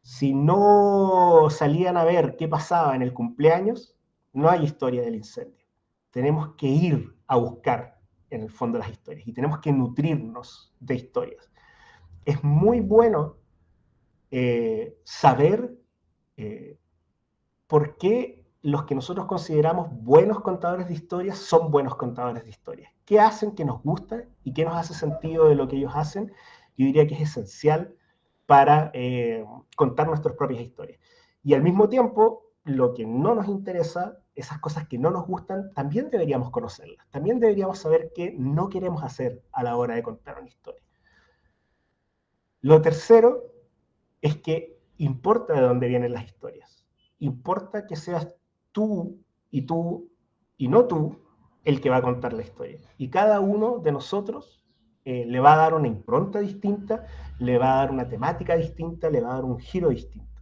Si no salían a ver qué pasaba en el cumpleaños, no hay historia del incendio. Tenemos que ir a buscar en el fondo las historias y tenemos que nutrirnos de historias. Es muy bueno saber por qué los que nosotros consideramos buenos contadores de historias son buenos contadores de historias. ¿Qué hacen que nos gusta y qué nos hace sentido de lo que ellos hacen? Yo diría que es esencial para contar nuestras propias historias. Y al mismo tiempo, lo que no nos interesa, esas cosas que no nos gustan, también deberíamos conocerlas. También deberíamos saber qué no queremos hacer a la hora de contar una historia. Lo tercero es que importa de dónde vienen las historias. Importa que seas tú y no tú el que va a contar la historia. Y cada uno de nosotros le va a dar una impronta distinta, le va a dar una temática distinta, le va a dar un giro distinto.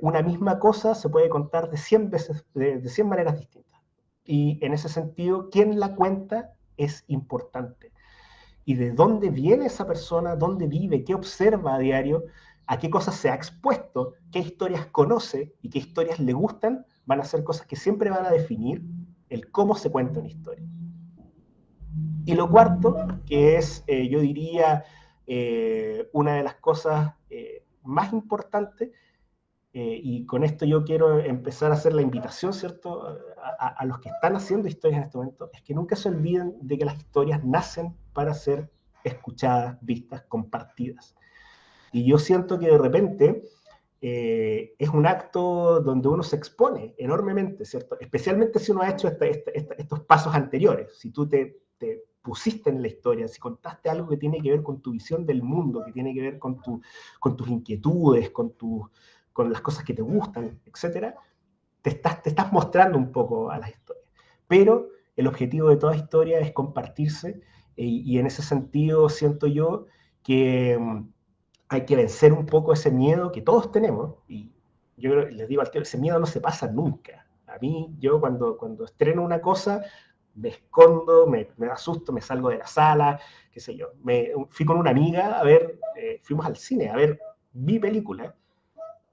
Una misma cosa se puede contar de 100 veces, de 100 maneras distintas. Y en ese sentido, quién la cuenta es importante. Y de dónde viene esa persona, dónde vive, qué observa a diario, a qué cosas se ha expuesto, qué historias conoce y qué historias le gustan, van a ser cosas que siempre van a definir el cómo se cuenta una historia. Y lo cuarto, que es, yo diría, una de las cosas más importantes, y con esto yo quiero empezar a hacer la invitación, ¿cierto?, a los que están haciendo historias en este momento, es que nunca se olviden de que las historias nacen para ser escuchadas, vistas, compartidas. Y yo siento que de repente es un acto donde uno se expone enormemente, ¿cierto? Especialmente si uno ha hecho estos pasos anteriores. Si tú te pusiste en la historia, si contaste algo que tiene que ver con tu visión del mundo, que tiene que ver con tus inquietudes, con las cosas que te gustan, etc., te estás mostrando un poco a las historias. Pero el objetivo de toda historia es compartirse, y en ese sentido siento yo que hay que vencer un poco ese miedo que todos tenemos, y yo les digo al tío, ese miedo no se pasa nunca. A mí, yo cuando estreno una cosa, me escondo, me asusto, me salgo de la sala, qué sé yo. Fui con una amiga a ver, fuimos al cine a ver mi película,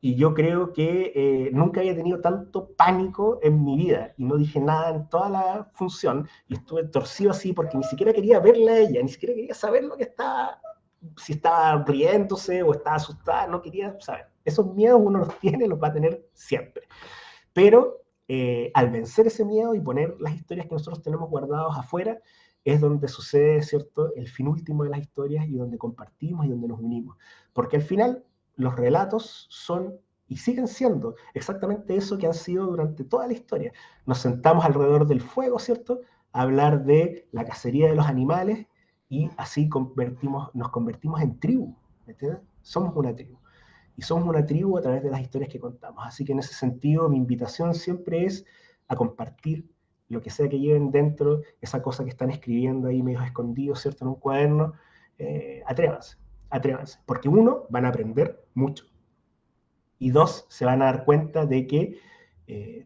y yo creo que nunca había tenido tanto pánico en mi vida, y no dije nada en toda la función, y estuve torcido así porque ni siquiera quería verla a ella, ni siquiera quería saber lo que estaba, si estaba riéndose o estaba asustada, no quería saber. Esos miedos uno los tiene, los va a tener siempre. Pero al vencer ese miedo y poner las historias que nosotros tenemos guardadas afuera, es donde sucede, ¿cierto?, el fin último de las historias, y donde compartimos y donde nos unimos. Porque al final los relatos son y siguen siendo exactamente eso que han sido durante toda la historia. Nos sentamos alrededor del fuego, ¿cierto?, a hablar de la cacería de los animales, y así nos convertimos en tribu, ¿entiendes? Somos una tribu. Y somos una tribu a través de las historias que contamos. Así que en ese sentido, mi invitación siempre es a compartir lo que sea que lleven dentro, esa cosa que están escribiendo ahí medio escondidos, ¿cierto?, en un cuaderno. Atrévanse, atrévanse. Porque uno, van a aprender mucho. Y dos, se van a dar cuenta de que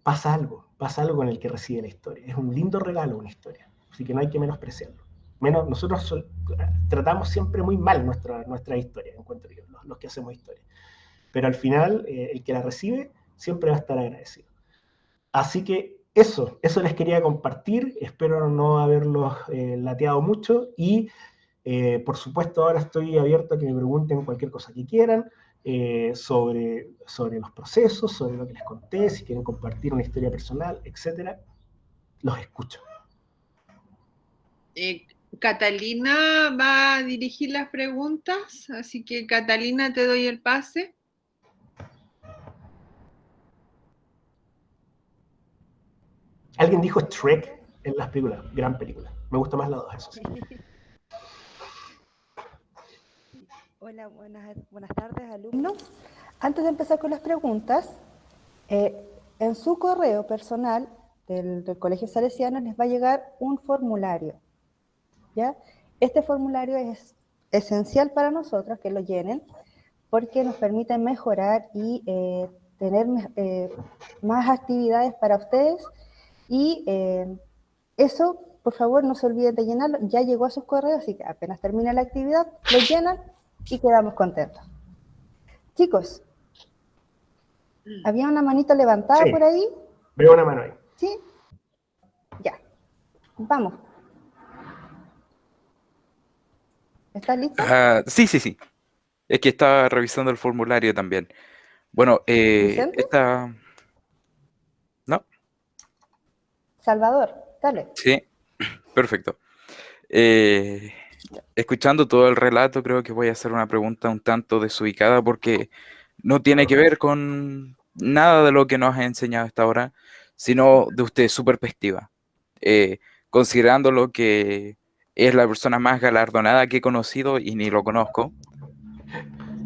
pasa algo con el que recibe la historia. Es un lindo regalo una historia. Así que no hay que menospreciarlo. Nosotros tratamos siempre muy mal nuestra historia, encuentro yo, los que hacemos historia. Pero al final, el que la recibe siempre va a estar agradecido. Así que eso les quería compartir. Espero no haberlos lateado mucho, y por supuesto ahora estoy abierto a que me pregunten cualquier cosa que quieran sobre los procesos, sobre lo que les conté, si quieren compartir una historia personal, etc. Los escucho. Catalina va a dirigir las preguntas, así que Catalina, te doy el pase. Alguien dijo Shrek en las películas, gran película. Me gusta más la 2, eso sí. Hola, buenas tardes, alumnos. Antes de empezar con las preguntas, en su correo personal del Colegio Salesiano les va a llegar un formulario, ¿ya? Este formulario es esencial para nosotros que lo llenen, porque nos permite mejorar y tener más actividades para ustedes, y eso, por favor, no se olviden de llenarlo. Ya llegó a sus correos, así que apenas termine la actividad, lo llenan y quedamos contentos. Chicos, ¿había una manito levantada por ahí? Veo una mano ahí. ¿Sí? Ya. Vamos. ¿Estás listo? Sí. Es que estaba revisando el formulario también. Bueno, ¿Vicente? ¿No? Salvador, dale. Sí, perfecto. Escuchando todo el relato, creo que voy a hacer una pregunta un tanto desubicada, porque no tiene que ver con nada de lo que nos ha enseñado hasta ahora, sino de usted, su perspectiva. Considerando lo que es la persona más galardonada que he conocido, y ni lo conozco,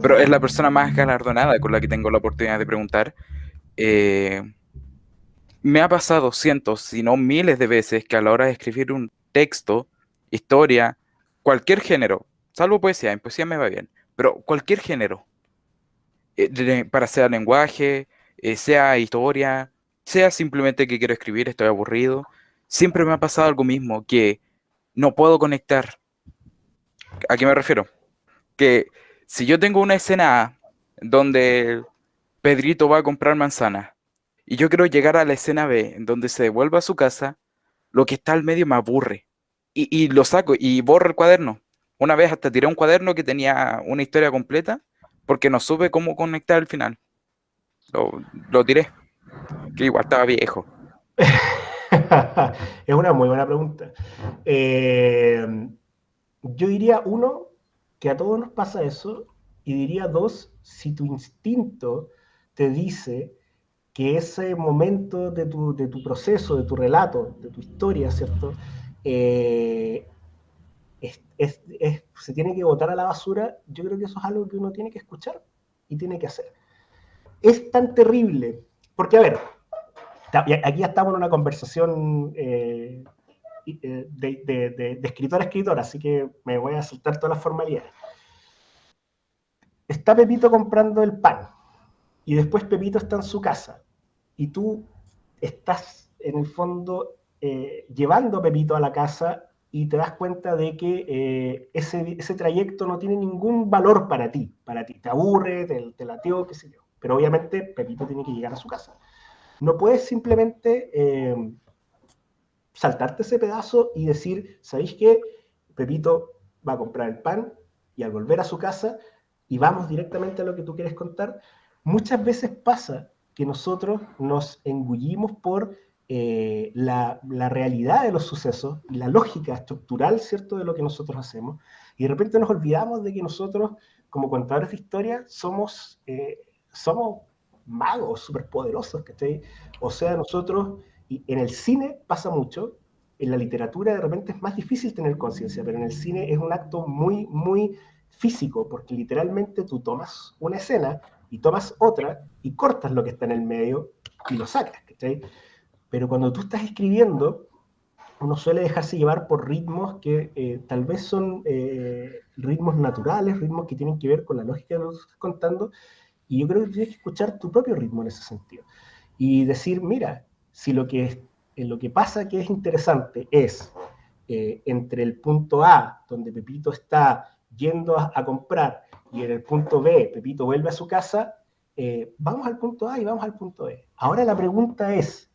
pero es la persona más galardonada con la que tengo la oportunidad de preguntar. Me ha pasado cientos, si no miles de veces, que a la hora de escribir un texto, historia, cualquier género, salvo poesía, en poesía me va bien, pero cualquier género, para sea lenguaje, sea historia, sea simplemente que quiero escribir, estoy aburrido, siempre me ha pasado algo mismo, que no puedo conectar. ¿A qué me refiero? Que si yo tengo una escena A donde Pedrito va a comprar manzana y yo quiero llegar a la escena B en donde se devuelve a su casa, lo que está al medio me aburre y lo saco y borro el cuaderno. Una vez hasta tiré un cuaderno que tenía una historia completa porque no supe cómo conectar al final. Lo tiré, que igual estaba viejo. Es una muy buena pregunta. Yo diría, uno, que a todos nos pasa eso, y diría, dos, si tu instinto te dice que ese momento de tu proceso, de tu relato, de tu historia, ¿cierto? Eh, se tiene que botar a la basura, yo creo que eso es algo que uno tiene que escuchar y tiene que hacer. Es tan terrible, porque a ver, aquí ya estamos en una conversación de escritor a escritor, así que me voy a saltar todas las formalidades. Está Pepito comprando el pan, y después Pepito está en su casa, y tú estás en el fondo llevando a Pepito a la casa y te das cuenta de que ese trayecto no tiene ningún valor para ti, te aburre, te lateó, qué sé yo, pero obviamente Pepito tiene que llegar a su casa. No puedes simplemente saltarte ese pedazo y decir, ¿sabéis qué? Pepito va a comprar el pan y al volver a su casa, y vamos directamente a lo que tú quieres contar, muchas veces pasa que nosotros nos engullimos por la realidad de los sucesos y la lógica estructural, ¿cierto?, de lo que nosotros hacemos, y de repente nos olvidamos de que nosotros, como contadores de historia, somos magos superpoderosos, ¿cachai? O sea, nosotros, y en el cine pasa mucho, en la literatura de repente es más difícil tener conciencia, pero en el cine es un acto muy, muy físico, porque literalmente tú tomas una escena y tomas otra y cortas lo que está en el medio y lo sacas, ¿cachai? Pero cuando tú estás escribiendo, uno suele dejarse llevar por ritmos que tal vez son ritmos naturales, ritmos que tienen que ver con la lógica de lo que estás contando, y yo creo que tienes que escuchar tu propio ritmo en ese sentido. Y decir, mira, si lo que pasa que es interesante es entre el punto A, donde Pepito está yendo a comprar, y en el punto B, Pepito vuelve a su casa, vamos al punto A y vamos al punto B. Ahora la pregunta es,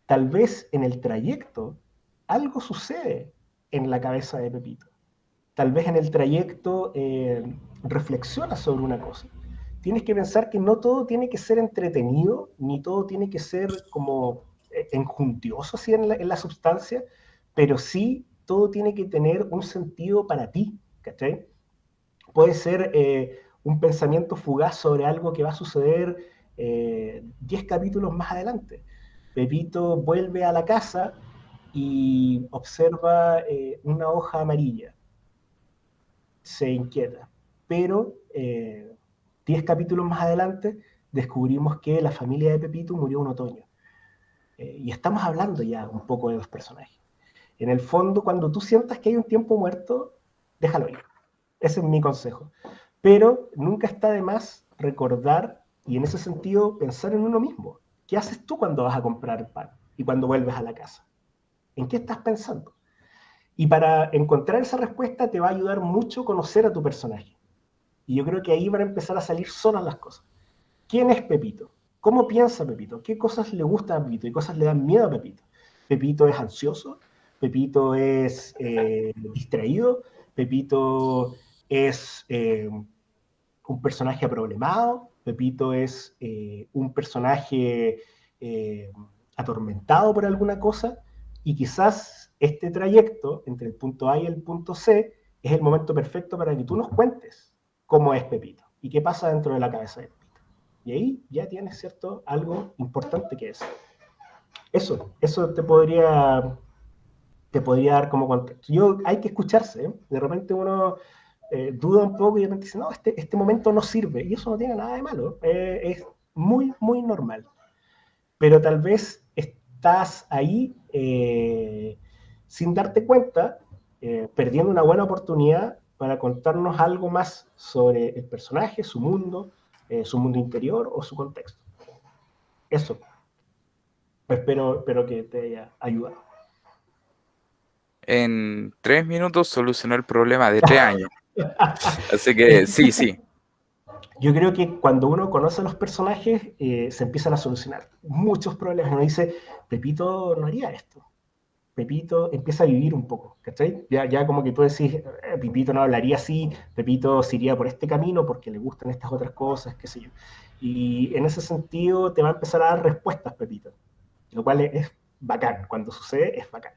tal vez en el trayecto algo sucede en la cabeza de Pepito. Tal vez en el trayecto reflexiona sobre una cosa. Tienes que pensar que no todo tiene que ser entretenido, ni todo tiene que ser como enjuntioso así en la sustancia, pero sí todo tiene que tener un sentido para ti, ¿cachai? Puede ser un pensamiento fugaz sobre algo que va a suceder 10 capítulos más adelante. Pepito vuelve a la casa y observa una hoja amarilla. Se inquieta, pero 10 capítulos más adelante descubrimos que la familia de Pepito murió un otoño. Y estamos hablando ya un poco de los personajes. En el fondo, cuando tú sientas que hay un tiempo muerto, déjalo ir. Ese es mi consejo. Pero nunca está de más recordar y en ese sentido pensar en uno mismo. ¿Qué haces tú cuando vas a comprar el pan y cuando vuelves a la casa? ¿En qué estás pensando? Y para encontrar esa respuesta te va a ayudar mucho conocer a tu personaje. Y yo creo que ahí van a empezar a salir solas las cosas. ¿Quién es Pepito? ¿Cómo piensa Pepito? ¿Qué cosas le gustan a Pepito y cosas le dan miedo a Pepito? ¿Pepito es ansioso? ¿Pepito es distraído? ¿Pepito es un personaje aproblemado? ¿Pepito es un personaje atormentado por alguna cosa? Y quizás este trayecto entre el punto A y el punto C es el momento perfecto para que tú nos cuentes cómo es Pepito y qué pasa dentro de la cabeza de Pepito. Y ahí ya tienes, ¿cierto?, algo importante que es. Eso te podría dar como contexto. Hay que escucharse, ¿eh? De repente uno duda un poco y de repente dice, no, este momento no sirve. Y eso no tiene nada de malo. Es muy, muy normal. Pero tal vez estás ahí sin darte cuenta perdiendo una buena oportunidad para contarnos algo más sobre el personaje, su mundo interior o su contexto. Eso. Espero que te haya ayudado. En 3 minutos solucionó el problema de 3 años. Así que sí. Yo creo que cuando uno conoce a los personajes, se empiezan a solucionar muchos problemas. Uno dice, Pepito no haría esto. Pepito empieza a vivir un poco, ¿cachai? Ya como que tú decís, Pepito no hablaría así, Pepito se iría por este camino porque le gustan estas otras cosas, qué sé yo. Y en ese sentido te va a empezar a dar respuestas, Pepito. Lo cual es bacán. Cuando sucede, es bacán.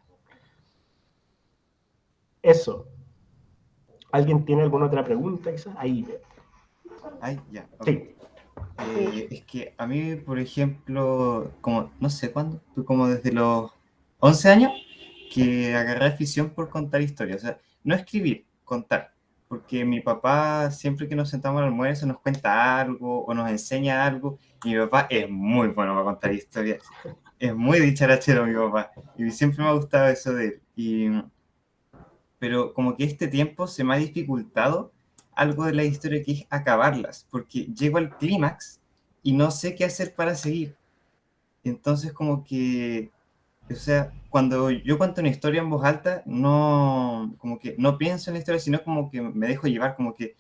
Eso. ¿Alguien tiene alguna otra pregunta, quizás? Ahí. Ay, ya. Ok. Sí. Es que a mí, por ejemplo, como no sé cuándo, como desde los 11 años, que agarré afición por contar historias. O sea, no escribir, contar. Porque mi papá, siempre que nos sentamos al almuerzo, nos cuenta algo o nos enseña algo. Y mi papá es muy bueno para contar historias. Es muy dicharachero mi papá. Y siempre me ha gustado eso de él. Pero como que este tiempo se me ha dificultado algo de la historia, que es acabarlas, porque llego al clímax y no sé qué hacer para seguir. Entonces como que, o sea, cuando yo cuento una historia en voz alta, no, como que no pienso en la historia, sino como que me dejo llevar, como que,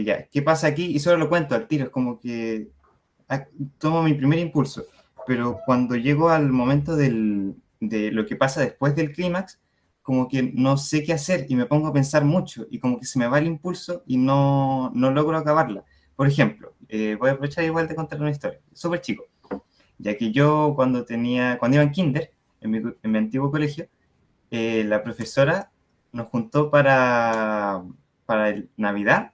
ya, ¿qué pasa aquí? Y solo lo cuento al tiro, es como que tomo mi primer impulso. Pero cuando llego al momento de lo que pasa después del clímax, como que no sé qué hacer y me pongo a pensar mucho y como que se me va el impulso y no logro acabarla. Por ejemplo, voy a aprovechar igual de contar una historia, súper chico, ya que yo cuando iba en kinder, en mi antiguo colegio, la profesora nos juntó para el Navidad,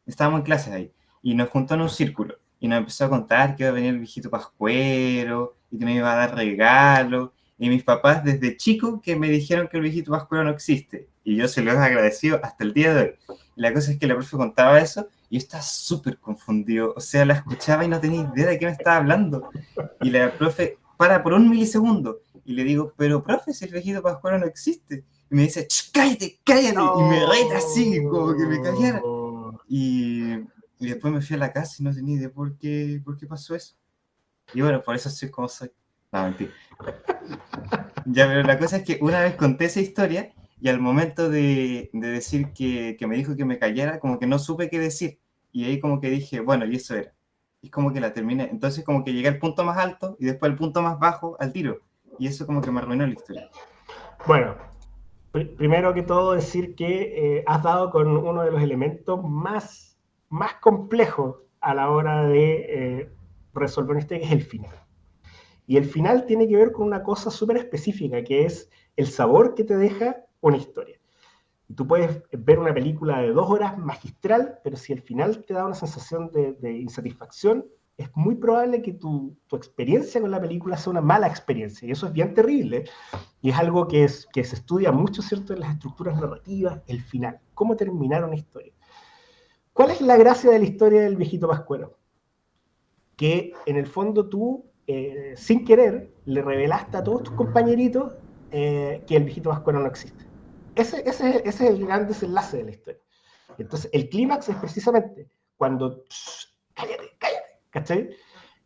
estábamos en clases ahí, y nos juntó en un círculo, y nos empezó a contar que iba a venir el viejito Pascuero, y que nos iba a dar regalos, y mis papás desde chico que me dijeron que el viejito Pascuero no existe, y yo se los he agradecido hasta el día de hoy. Y la cosa es que la profe contaba eso, y yo estaba súper confundido, o sea, la escuchaba y no tenía idea de qué me estaba hablando, y la profe para por un milisegundo, y le digo, pero profe, si el viejito Pascuero no existe. Y me dice, cállate, cállate. No. Y me reta así, como que me callara. Y después me fui a la casa y no tenía idea por qué pasó eso. Y bueno, por eso soy como soy. No, mentira. Ya, pero la cosa es que una vez conté esa historia y al momento de decir que me dijo que me callara, como que no supe qué decir. Y ahí como que dije, bueno, y eso era. Y es como que la terminé. Entonces como que llegué al punto más alto y después al punto más bajo al tiro. Y eso como que me arruinó la historia. Bueno, primero que todo decir que has dado con uno de los elementos más complejos a la hora de resolver una historia, que es el final. Y el final tiene que ver con una cosa súper específica, que es el sabor que te deja una historia. Y tú puedes ver una película de 2 horas magistral, pero si al final te da una sensación de insatisfacción, es muy probable que tu experiencia con la película sea una mala experiencia. Y eso es bien terrible. Y es algo que se estudia mucho, ¿cierto?, en las estructuras narrativas, el final. ¿Cómo terminar una historia? ¿Cuál es la gracia de la historia del viejito Pascuero? Que en el fondo tú, sin querer, le revelaste a todos tus compañeritos que el viejito Pascuero no existe. Ese es el gran desenlace de la historia. Entonces, el clímax es precisamente cuando, cállate, ¿cachai?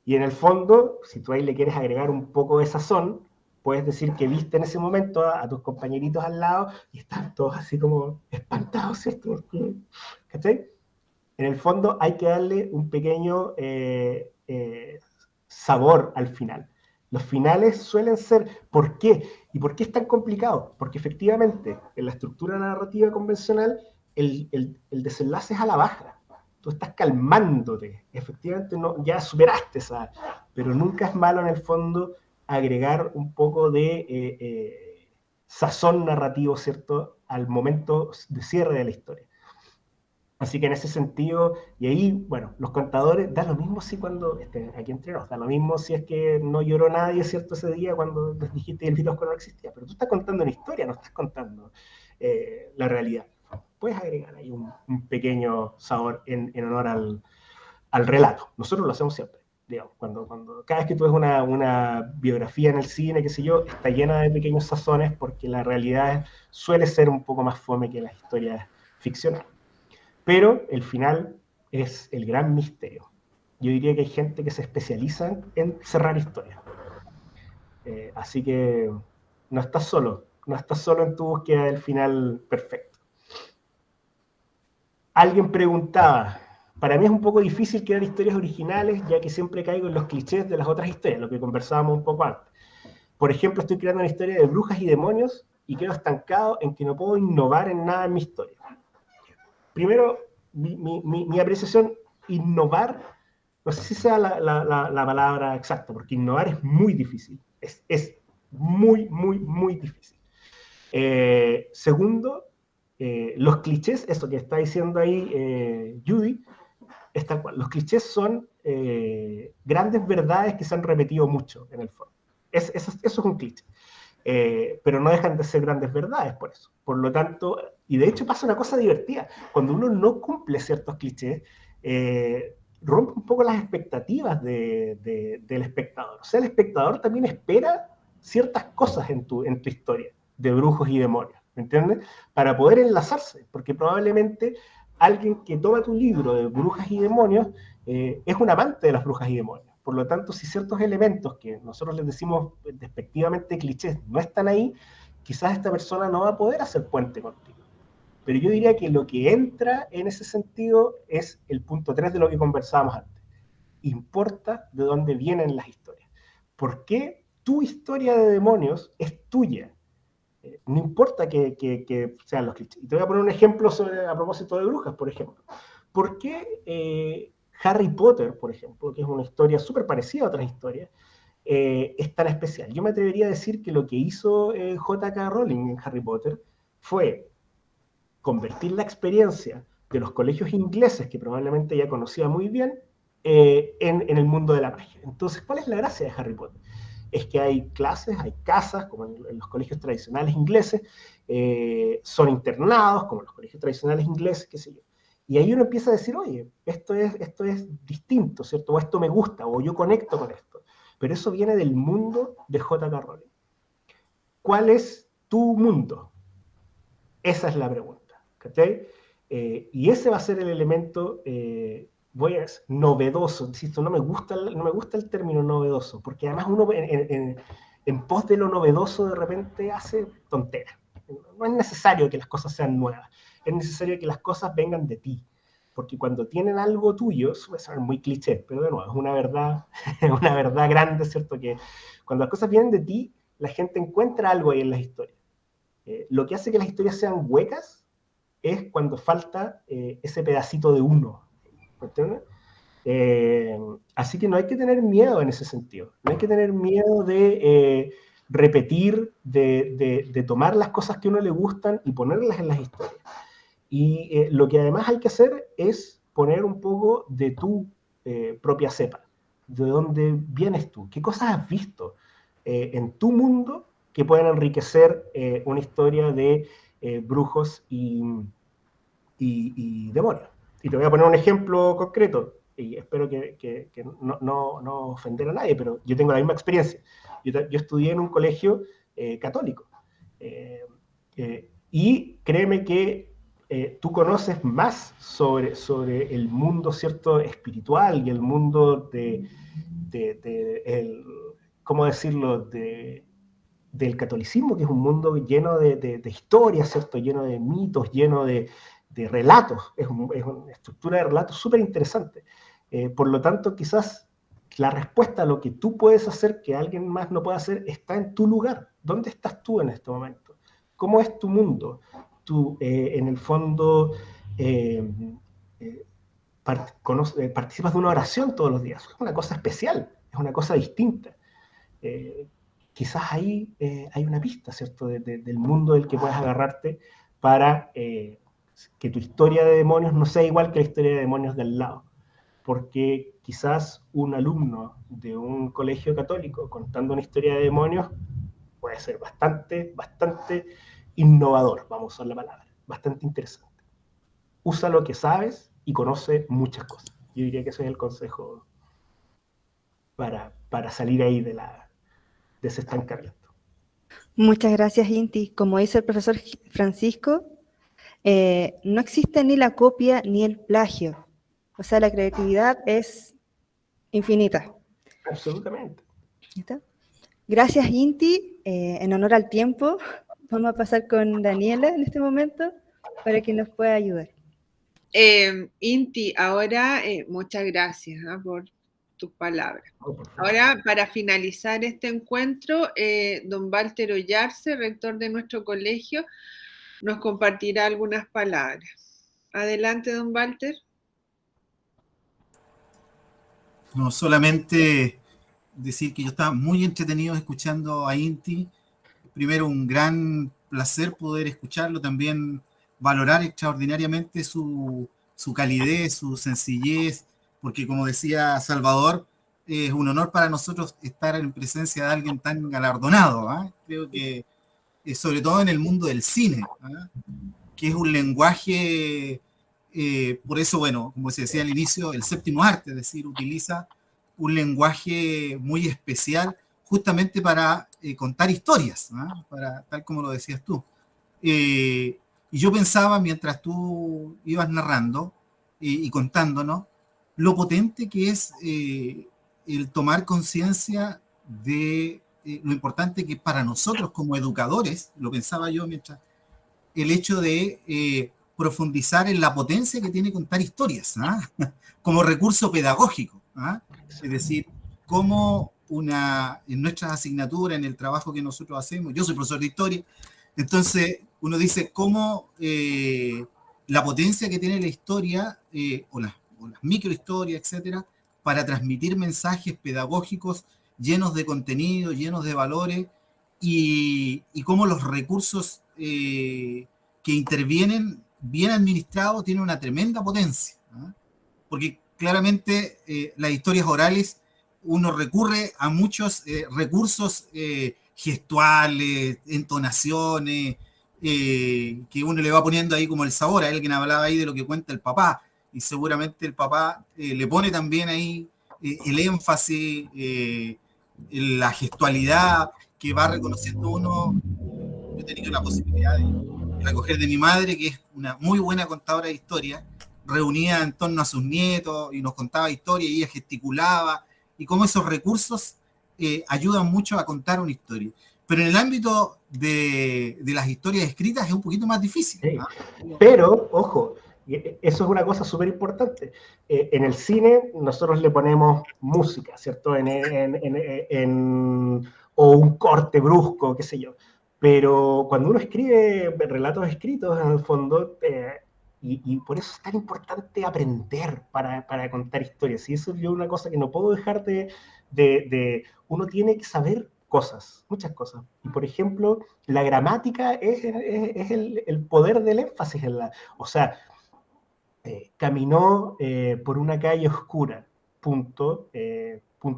Y en el fondo, si tú ahí le quieres agregar un poco de sazón, puedes decir que viste en ese momento a tus compañeritos al lado y están todos así como espantados, ¿cierto? ¿Cachai? En el fondo hay que darle un pequeño sabor al final. Los finales suelen ser, ¿por qué? ¿Y por qué es tan complicado? Porque efectivamente, en la estructura narrativa convencional, el desenlace es a la baja. Tú estás calmándote. Efectivamente, no, ya superaste esa, pero nunca es malo en el fondo agregar un poco de sazón narrativo, ¿cierto?, al momento de cierre de la historia. Así que en ese sentido, y ahí, bueno, los contadores, da lo mismo si cuando, aquí entre nos, da lo mismo si es que no lloró nadie, ¿cierto?, ese día cuando les dijiste que el virus no existía, pero tú estás contando una historia, no estás contando la realidad. Puedes agregar ahí un pequeño sabor en honor al relato. Nosotros lo hacemos siempre. digamos, cada vez que tú ves una biografía en el cine, qué sé yo, está llena de pequeños sazones porque la realidad suele ser un poco más fome que las historias ficcionales. Pero el final es el gran misterio. Yo diría que hay gente que se especializa en cerrar historias. Así que no estás solo en tu búsqueda del final perfecto. Alguien preguntaba, para mí es un poco difícil crear historias originales, ya que siempre caigo en los clichés de las otras historias, lo que conversábamos un poco antes. Por ejemplo, estoy creando una historia de brujas y demonios y quedo estancado en que no puedo innovar en nada en mi historia. Primero, mi apreciación, innovar, no sé si sea la palabra exacta, porque innovar es muy difícil. Es muy, muy, muy difícil. Segundo, los clichés, eso que está diciendo ahí Judy, es tal cual. Los clichés son grandes verdades que se han repetido mucho en el fondo. Eso es un cliché. Pero no dejan de ser grandes verdades por eso. Por lo tanto, y de hecho pasa una cosa divertida. Cuando uno no cumple ciertos clichés, rompe un poco las expectativas del espectador. O sea, el espectador también espera ciertas cosas en tu historia de brujos y demonios, ¿me entiendes? Para poder enlazarse, porque probablemente alguien que toma tu libro de brujas y demonios es un amante de las brujas y demonios. Por lo tanto, si ciertos elementos que nosotros les decimos despectivamente clichés no están ahí, quizás esta persona no va a poder hacer puente contigo. Pero yo diría que lo que entra en ese sentido es el punto 3 de lo que conversábamos antes. Importa de dónde vienen las historias. ¿Por qué tu historia de demonios es tuya? No importa que sean los clichés. Y te voy a poner un ejemplo a propósito de brujas, por ejemplo. ¿Por qué Harry Potter, por ejemplo, que es una historia súper parecida a otras historias, es tan especial? Yo me atrevería a decir que lo que hizo J.K. Rowling en Harry Potter fue convertir la experiencia de los colegios ingleses, que probablemente ella conocía muy bien, en el mundo de la magia. Entonces, ¿cuál es la gracia de Harry Potter? Es que hay clases, hay casas, como en los colegios tradicionales ingleses, son internados, como en los colegios tradicionales ingleses, qué sé yo. Y ahí uno empieza a decir, oye, esto es distinto, ¿cierto? O esto me gusta, o yo conecto con esto. Pero eso viene del mundo de J.K. Rowling. ¿Cuál es tu mundo? Esa es la pregunta. ¿Okay? Y ese va a ser el elemento novedoso. Insisto, no me gusta el término novedoso, porque además uno en pos de lo novedoso de repente hace tonteras. No es necesario que las cosas sean nuevas, es necesario que las cosas vengan de ti. Porque cuando tienen algo tuyo, suele ser muy cliché, pero de nuevo, es una verdad grande, ¿cierto? Que cuando las cosas vienen de ti, la gente encuentra algo ahí en las historias. Lo que hace que las historias sean huecas es cuando falta ese pedacito de uno. ¿Entiendes? Así que no hay que tener miedo en ese sentido. No hay que tener miedo de repetir, de tomar las cosas que a uno le gustan y ponerlas en las historias. Y lo que además hay que hacer es poner un poco de tu propia cepa. ¿De dónde vienes tú? ¿Qué cosas has visto en tu mundo que pueden enriquecer una historia de brujos y demonios? Y te voy a poner un ejemplo concreto, y espero que no ofender a nadie, pero yo tengo la misma experiencia. Yo estudié en un colegio católico, y créeme que tú conoces más sobre el mundo, ¿cierto?, espiritual y el mundo ¿cómo decirlo?, del catolicismo, que es un mundo lleno de historias, ¿cierto?, lleno de mitos, lleno de relatos, es una estructura de relatos súper interesante. Por lo tanto, quizás la respuesta a lo que tú puedes hacer que alguien más no puede hacer está en tu lugar. ¿Dónde estás tú en este momento? ¿Cómo es tu mundo? Tú, en el fondo, participas de una oración todos los días. Es una cosa especial, es una cosa distinta. Quizás ahí hay una pista, ¿cierto?, del mundo del que puedes agarrarte para que tu historia de demonios no sea igual que la historia de demonios del lado. Porque quizás un alumno de un colegio católico contando una historia de demonios puede ser bastante innovador, vamos a usar la palabra, bastante interesante. Usa lo que sabes y conoce muchas cosas. Yo diría que ese es el consejo. para salir ahí de ese estancamiento. Muchas gracias, Inti. Como dice el profesor Francisco, no existe ni la copia ni el plagio. O sea, la creatividad es infinita. Absolutamente. ¿Listo? Gracias, Inti. En honor al tiempo, vamos a pasar con Daniela en este momento para que nos pueda ayudar. Inti, ahora muchas gracias por tus palabras. Ahora, para finalizar este encuentro, don Walter Ollarse, rector de nuestro colegio, nos compartirá algunas palabras. Adelante, don Walter. No, solamente decir que yo estaba muy entretenido escuchando a Inti. Primero, un gran placer poder escucharlo, también valorar extraordinariamente su calidez, su sencillez, porque como decía Salvador, es un honor para nosotros estar en presencia de alguien tan galardonado, ¿eh? Creo que, sobre todo en el mundo del cine, ¿eh? Que es un lenguaje, por eso, bueno, como se decía al inicio, el séptimo arte, es decir, utiliza un lenguaje muy especial justamente para contar historias, ¿no? Tal como lo decías tú. Y yo pensaba, mientras tú ibas narrando y contándonos, lo potente que es el tomar conciencia de lo importante que es para nosotros como educadores, lo pensaba yo mientras, el hecho de profundizar en la potencia que tiene contar historias, ¿no? Como recurso pedagógico, ¿no? Es decir, cómo en nuestras asignaturas, en el trabajo que nosotros hacemos, yo soy profesor de historia, entonces uno dice cómo la potencia que tiene la historia o las microhistorias, etcétera, para transmitir mensajes pedagógicos llenos de contenido, llenos de valores, y cómo los recursos que intervienen bien administrados tienen una tremenda potencia, ¿no? Porque claramente las historias orales uno recurre a muchos recursos gestuales, entonaciones, que uno le va poniendo ahí como el sabor. A alguien hablaba ahí de lo que cuenta el papá, y seguramente el papá le pone también ahí el énfasis, la gestualidad que va reconociendo uno. Yo he tenido la posibilidad de recoger de mi madre, que es una muy buena contadora de historias, reunida en torno a sus nietos y nos contaba historias y ella gesticulaba, y cómo esos recursos ayudan mucho a contar una historia. Pero en el ámbito de las historias escritas es un poquito más difícil, ¿no? Pero, ojo, eso es una cosa súper importante. En el cine nosotros le ponemos música, ¿cierto? O un corte brusco, qué sé yo. Pero cuando uno escribe relatos escritos, en el fondo, y por eso es tan importante aprender para contar historias. Y eso es una cosa que no puedo dejar uno tiene que saber cosas, muchas cosas. Y por ejemplo, la gramática es el poder del énfasis o sea, caminó por una calle oscura, punto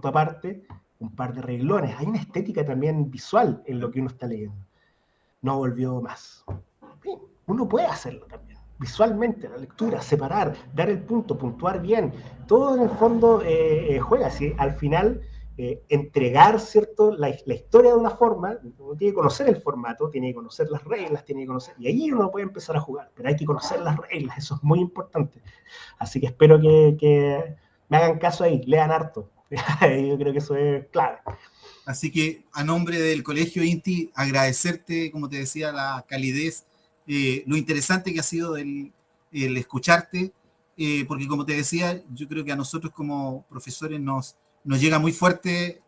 aparte, un par de reglones. Hay una estética también visual en lo que uno está leyendo. No volvió más. Uno puede hacerlo también, visualmente, la lectura, separar, dar el punto, puntuar bien. Todo en el fondo juega, ¿sí? Al final entregar, ¿cierto?, la historia de una forma. Uno tiene que conocer el formato, tiene que conocer las reglas, tiene que conocer, y ahí uno puede empezar a jugar, pero hay que conocer las reglas, eso es muy importante. Así que espero que me hagan caso ahí, lean harto. Yo creo que eso es clave. Así que a nombre del Colegio Inti, agradecerte, como te decía, la calidez, lo interesante que ha sido el escucharte, porque como te decía, yo creo que a nosotros como profesores nos llega muy fuerte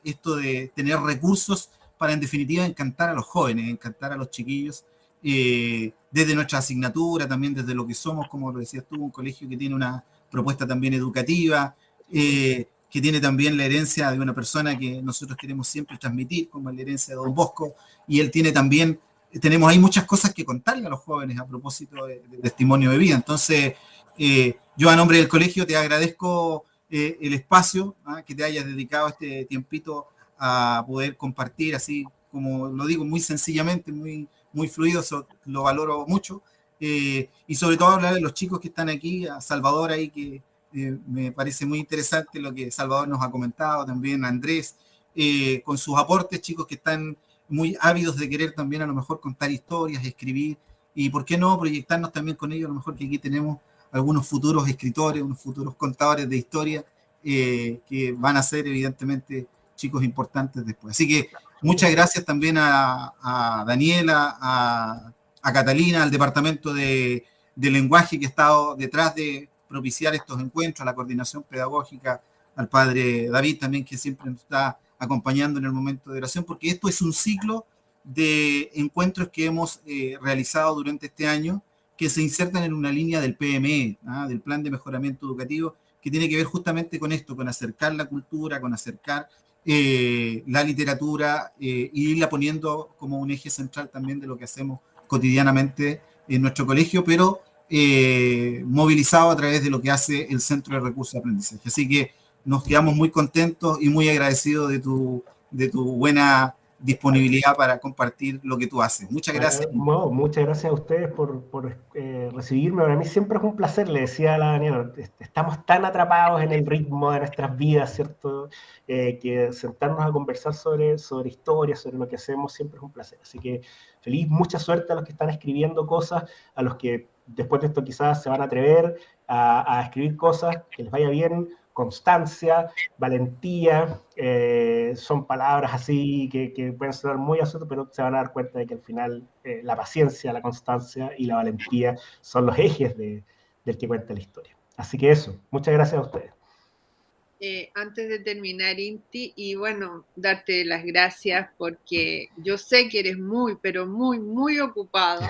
esto de tener recursos para, en definitiva, encantar a los jóvenes, encantar a los chiquillos, desde nuestra asignatura, también desde lo que somos, como lo decías tú, un colegio que tiene una propuesta también educativa, que tiene también la herencia de una persona que nosotros queremos siempre transmitir, como la herencia de Don Bosco, y él tiene también, tenemos ahí muchas cosas que contarle a los jóvenes a propósito de testimonio de vida. Entonces, yo a nombre del colegio te agradezco el espacio, que te hayas dedicado este tiempito a poder compartir, así como lo digo, muy sencillamente, muy fluido, eso lo valoro mucho, y sobre todo hablar de los chicos que están aquí, a Salvador ahí, que Me parece muy interesante lo que Salvador nos ha comentado, también Andrés, con sus aportes, chicos que están muy ávidos de querer también a lo mejor contar historias, escribir, y por qué no proyectarnos también con ellos, a lo mejor que aquí tenemos algunos futuros escritores, unos futuros contadores de historia, que van a ser evidentemente chicos importantes después. Así que muchas gracias también a Daniela, a Catalina, al departamento de lenguaje que ha estado detrás de propiciar estos encuentros, a la coordinación pedagógica, al padre David también, que siempre nos está acompañando en el momento de oración, porque esto es un ciclo de encuentros que hemos realizado durante este año, que se insertan en una línea del PME, del Plan de Mejoramiento Educativo, que tiene que ver justamente con esto, con acercar la cultura, con acercar la literatura, y irla poniendo como un eje central también de lo que hacemos cotidianamente en nuestro colegio, pero movilizado a través de lo que hace el Centro de Recursos de Aprendizaje. Así que nos quedamos muy contentos y muy agradecidos de tu buena disponibilidad para compartir lo que tú haces. Muchas gracias. No, muchas gracias a ustedes por recibirme. Para mí siempre es un placer, le decía a la Daniela, estamos tan atrapados en el ritmo de nuestras vidas, ¿cierto? Que sentarnos a conversar sobre historia, sobre lo que hacemos, siempre es un placer. Así que feliz, mucha suerte a los que están escribiendo cosas, a los que después de esto quizás se van a atrever a escribir cosas, que les vaya bien. Constancia, valentía, son palabras así que pueden sonar muy absurdas, pero se van a dar cuenta de que al final la paciencia, la constancia y la valentía son los ejes del que cuenta la historia. Así que eso, muchas gracias a ustedes. Antes de terminar, Inti, y bueno, darte las gracias porque yo sé que eres muy, pero muy, muy ocupado.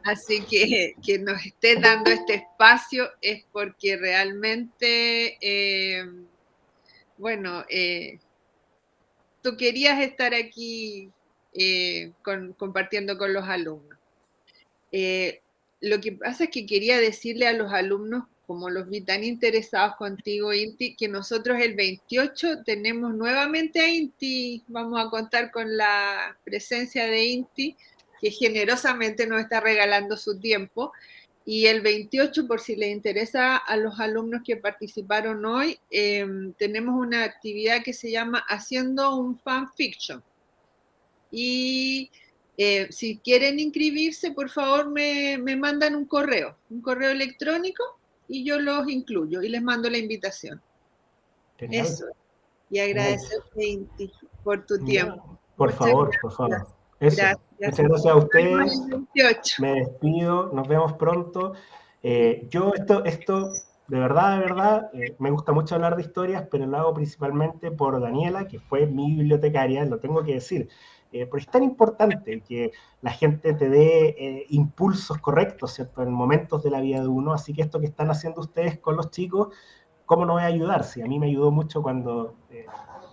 Así que nos estés dando este espacio es porque realmente, tú querías estar aquí compartiendo con los alumnos. Lo que pasa es que quería decirle a los alumnos, como los vi tan interesados contigo, Inti, que nosotros el 28 tenemos nuevamente a Inti, vamos a contar con la presencia de Inti, que generosamente nos está regalando su tiempo, y el 28, por si les interesa a los alumnos que participaron hoy, tenemos una actividad que se llama Haciendo un Fanfiction, y si quieren inscribirse, por favor me mandan un correo electrónico, y yo los incluyo y les mando la invitación. Genial. Eso. Y agradecerte, Inti, por tu tiempo. Por favor. Eso. Gracias. Muchas gracias a ustedes. Nos vemos el 28. Me despido, nos vemos pronto. Yo esto de verdad, me gusta mucho hablar de historias, pero lo hago principalmente por Daniela, que fue mi bibliotecaria, lo tengo que decir. Porque es tan importante que la gente te dé impulsos correctos, ¿cierto? En momentos de la vida de uno, así que esto que están haciendo ustedes con los chicos, ¿cómo no voy a ayudar? Sí, a mí me ayudó mucho cuando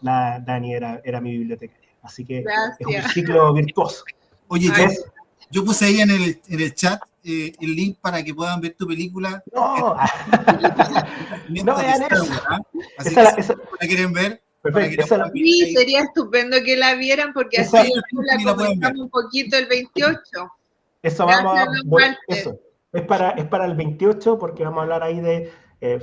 la Dani era mi bibliotecaria, así que Gracias. es un ciclo virtuoso. Oye, yo puse ahí en el chat el link para que puedan ver tu película. No, No vean eso. Así que si la quieren ver. Perfecto. Sí, sería estupendo que la vieran porque así la comentamos un poquito el 28. Eso es para el 28 porque vamos a hablar ahí de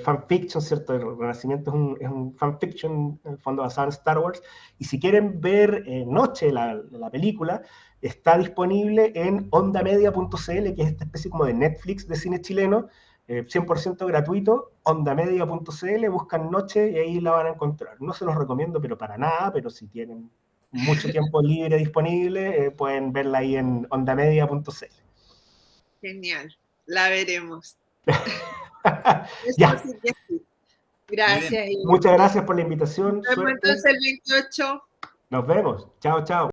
fanfiction, ¿cierto? El Renacimiento es un fanfiction, en el fondo basado en Star Wars. Y si quieren ver Noche, la película, está disponible en ondamedia.cl, que es esta especie como de Netflix de cine chileno, 100% gratuito, ondamedia.cl, buscan Noche y ahí la van a encontrar. No se los recomiendo, pero para nada, pero si tienen mucho tiempo libre disponible, pueden verla ahí en ondamedia.cl. Genial, la veremos. Ya. Sí que sí. Gracias. Muchas gracias por la invitación. Nos vemos entonces el 28. Nos vemos. Chao, chao.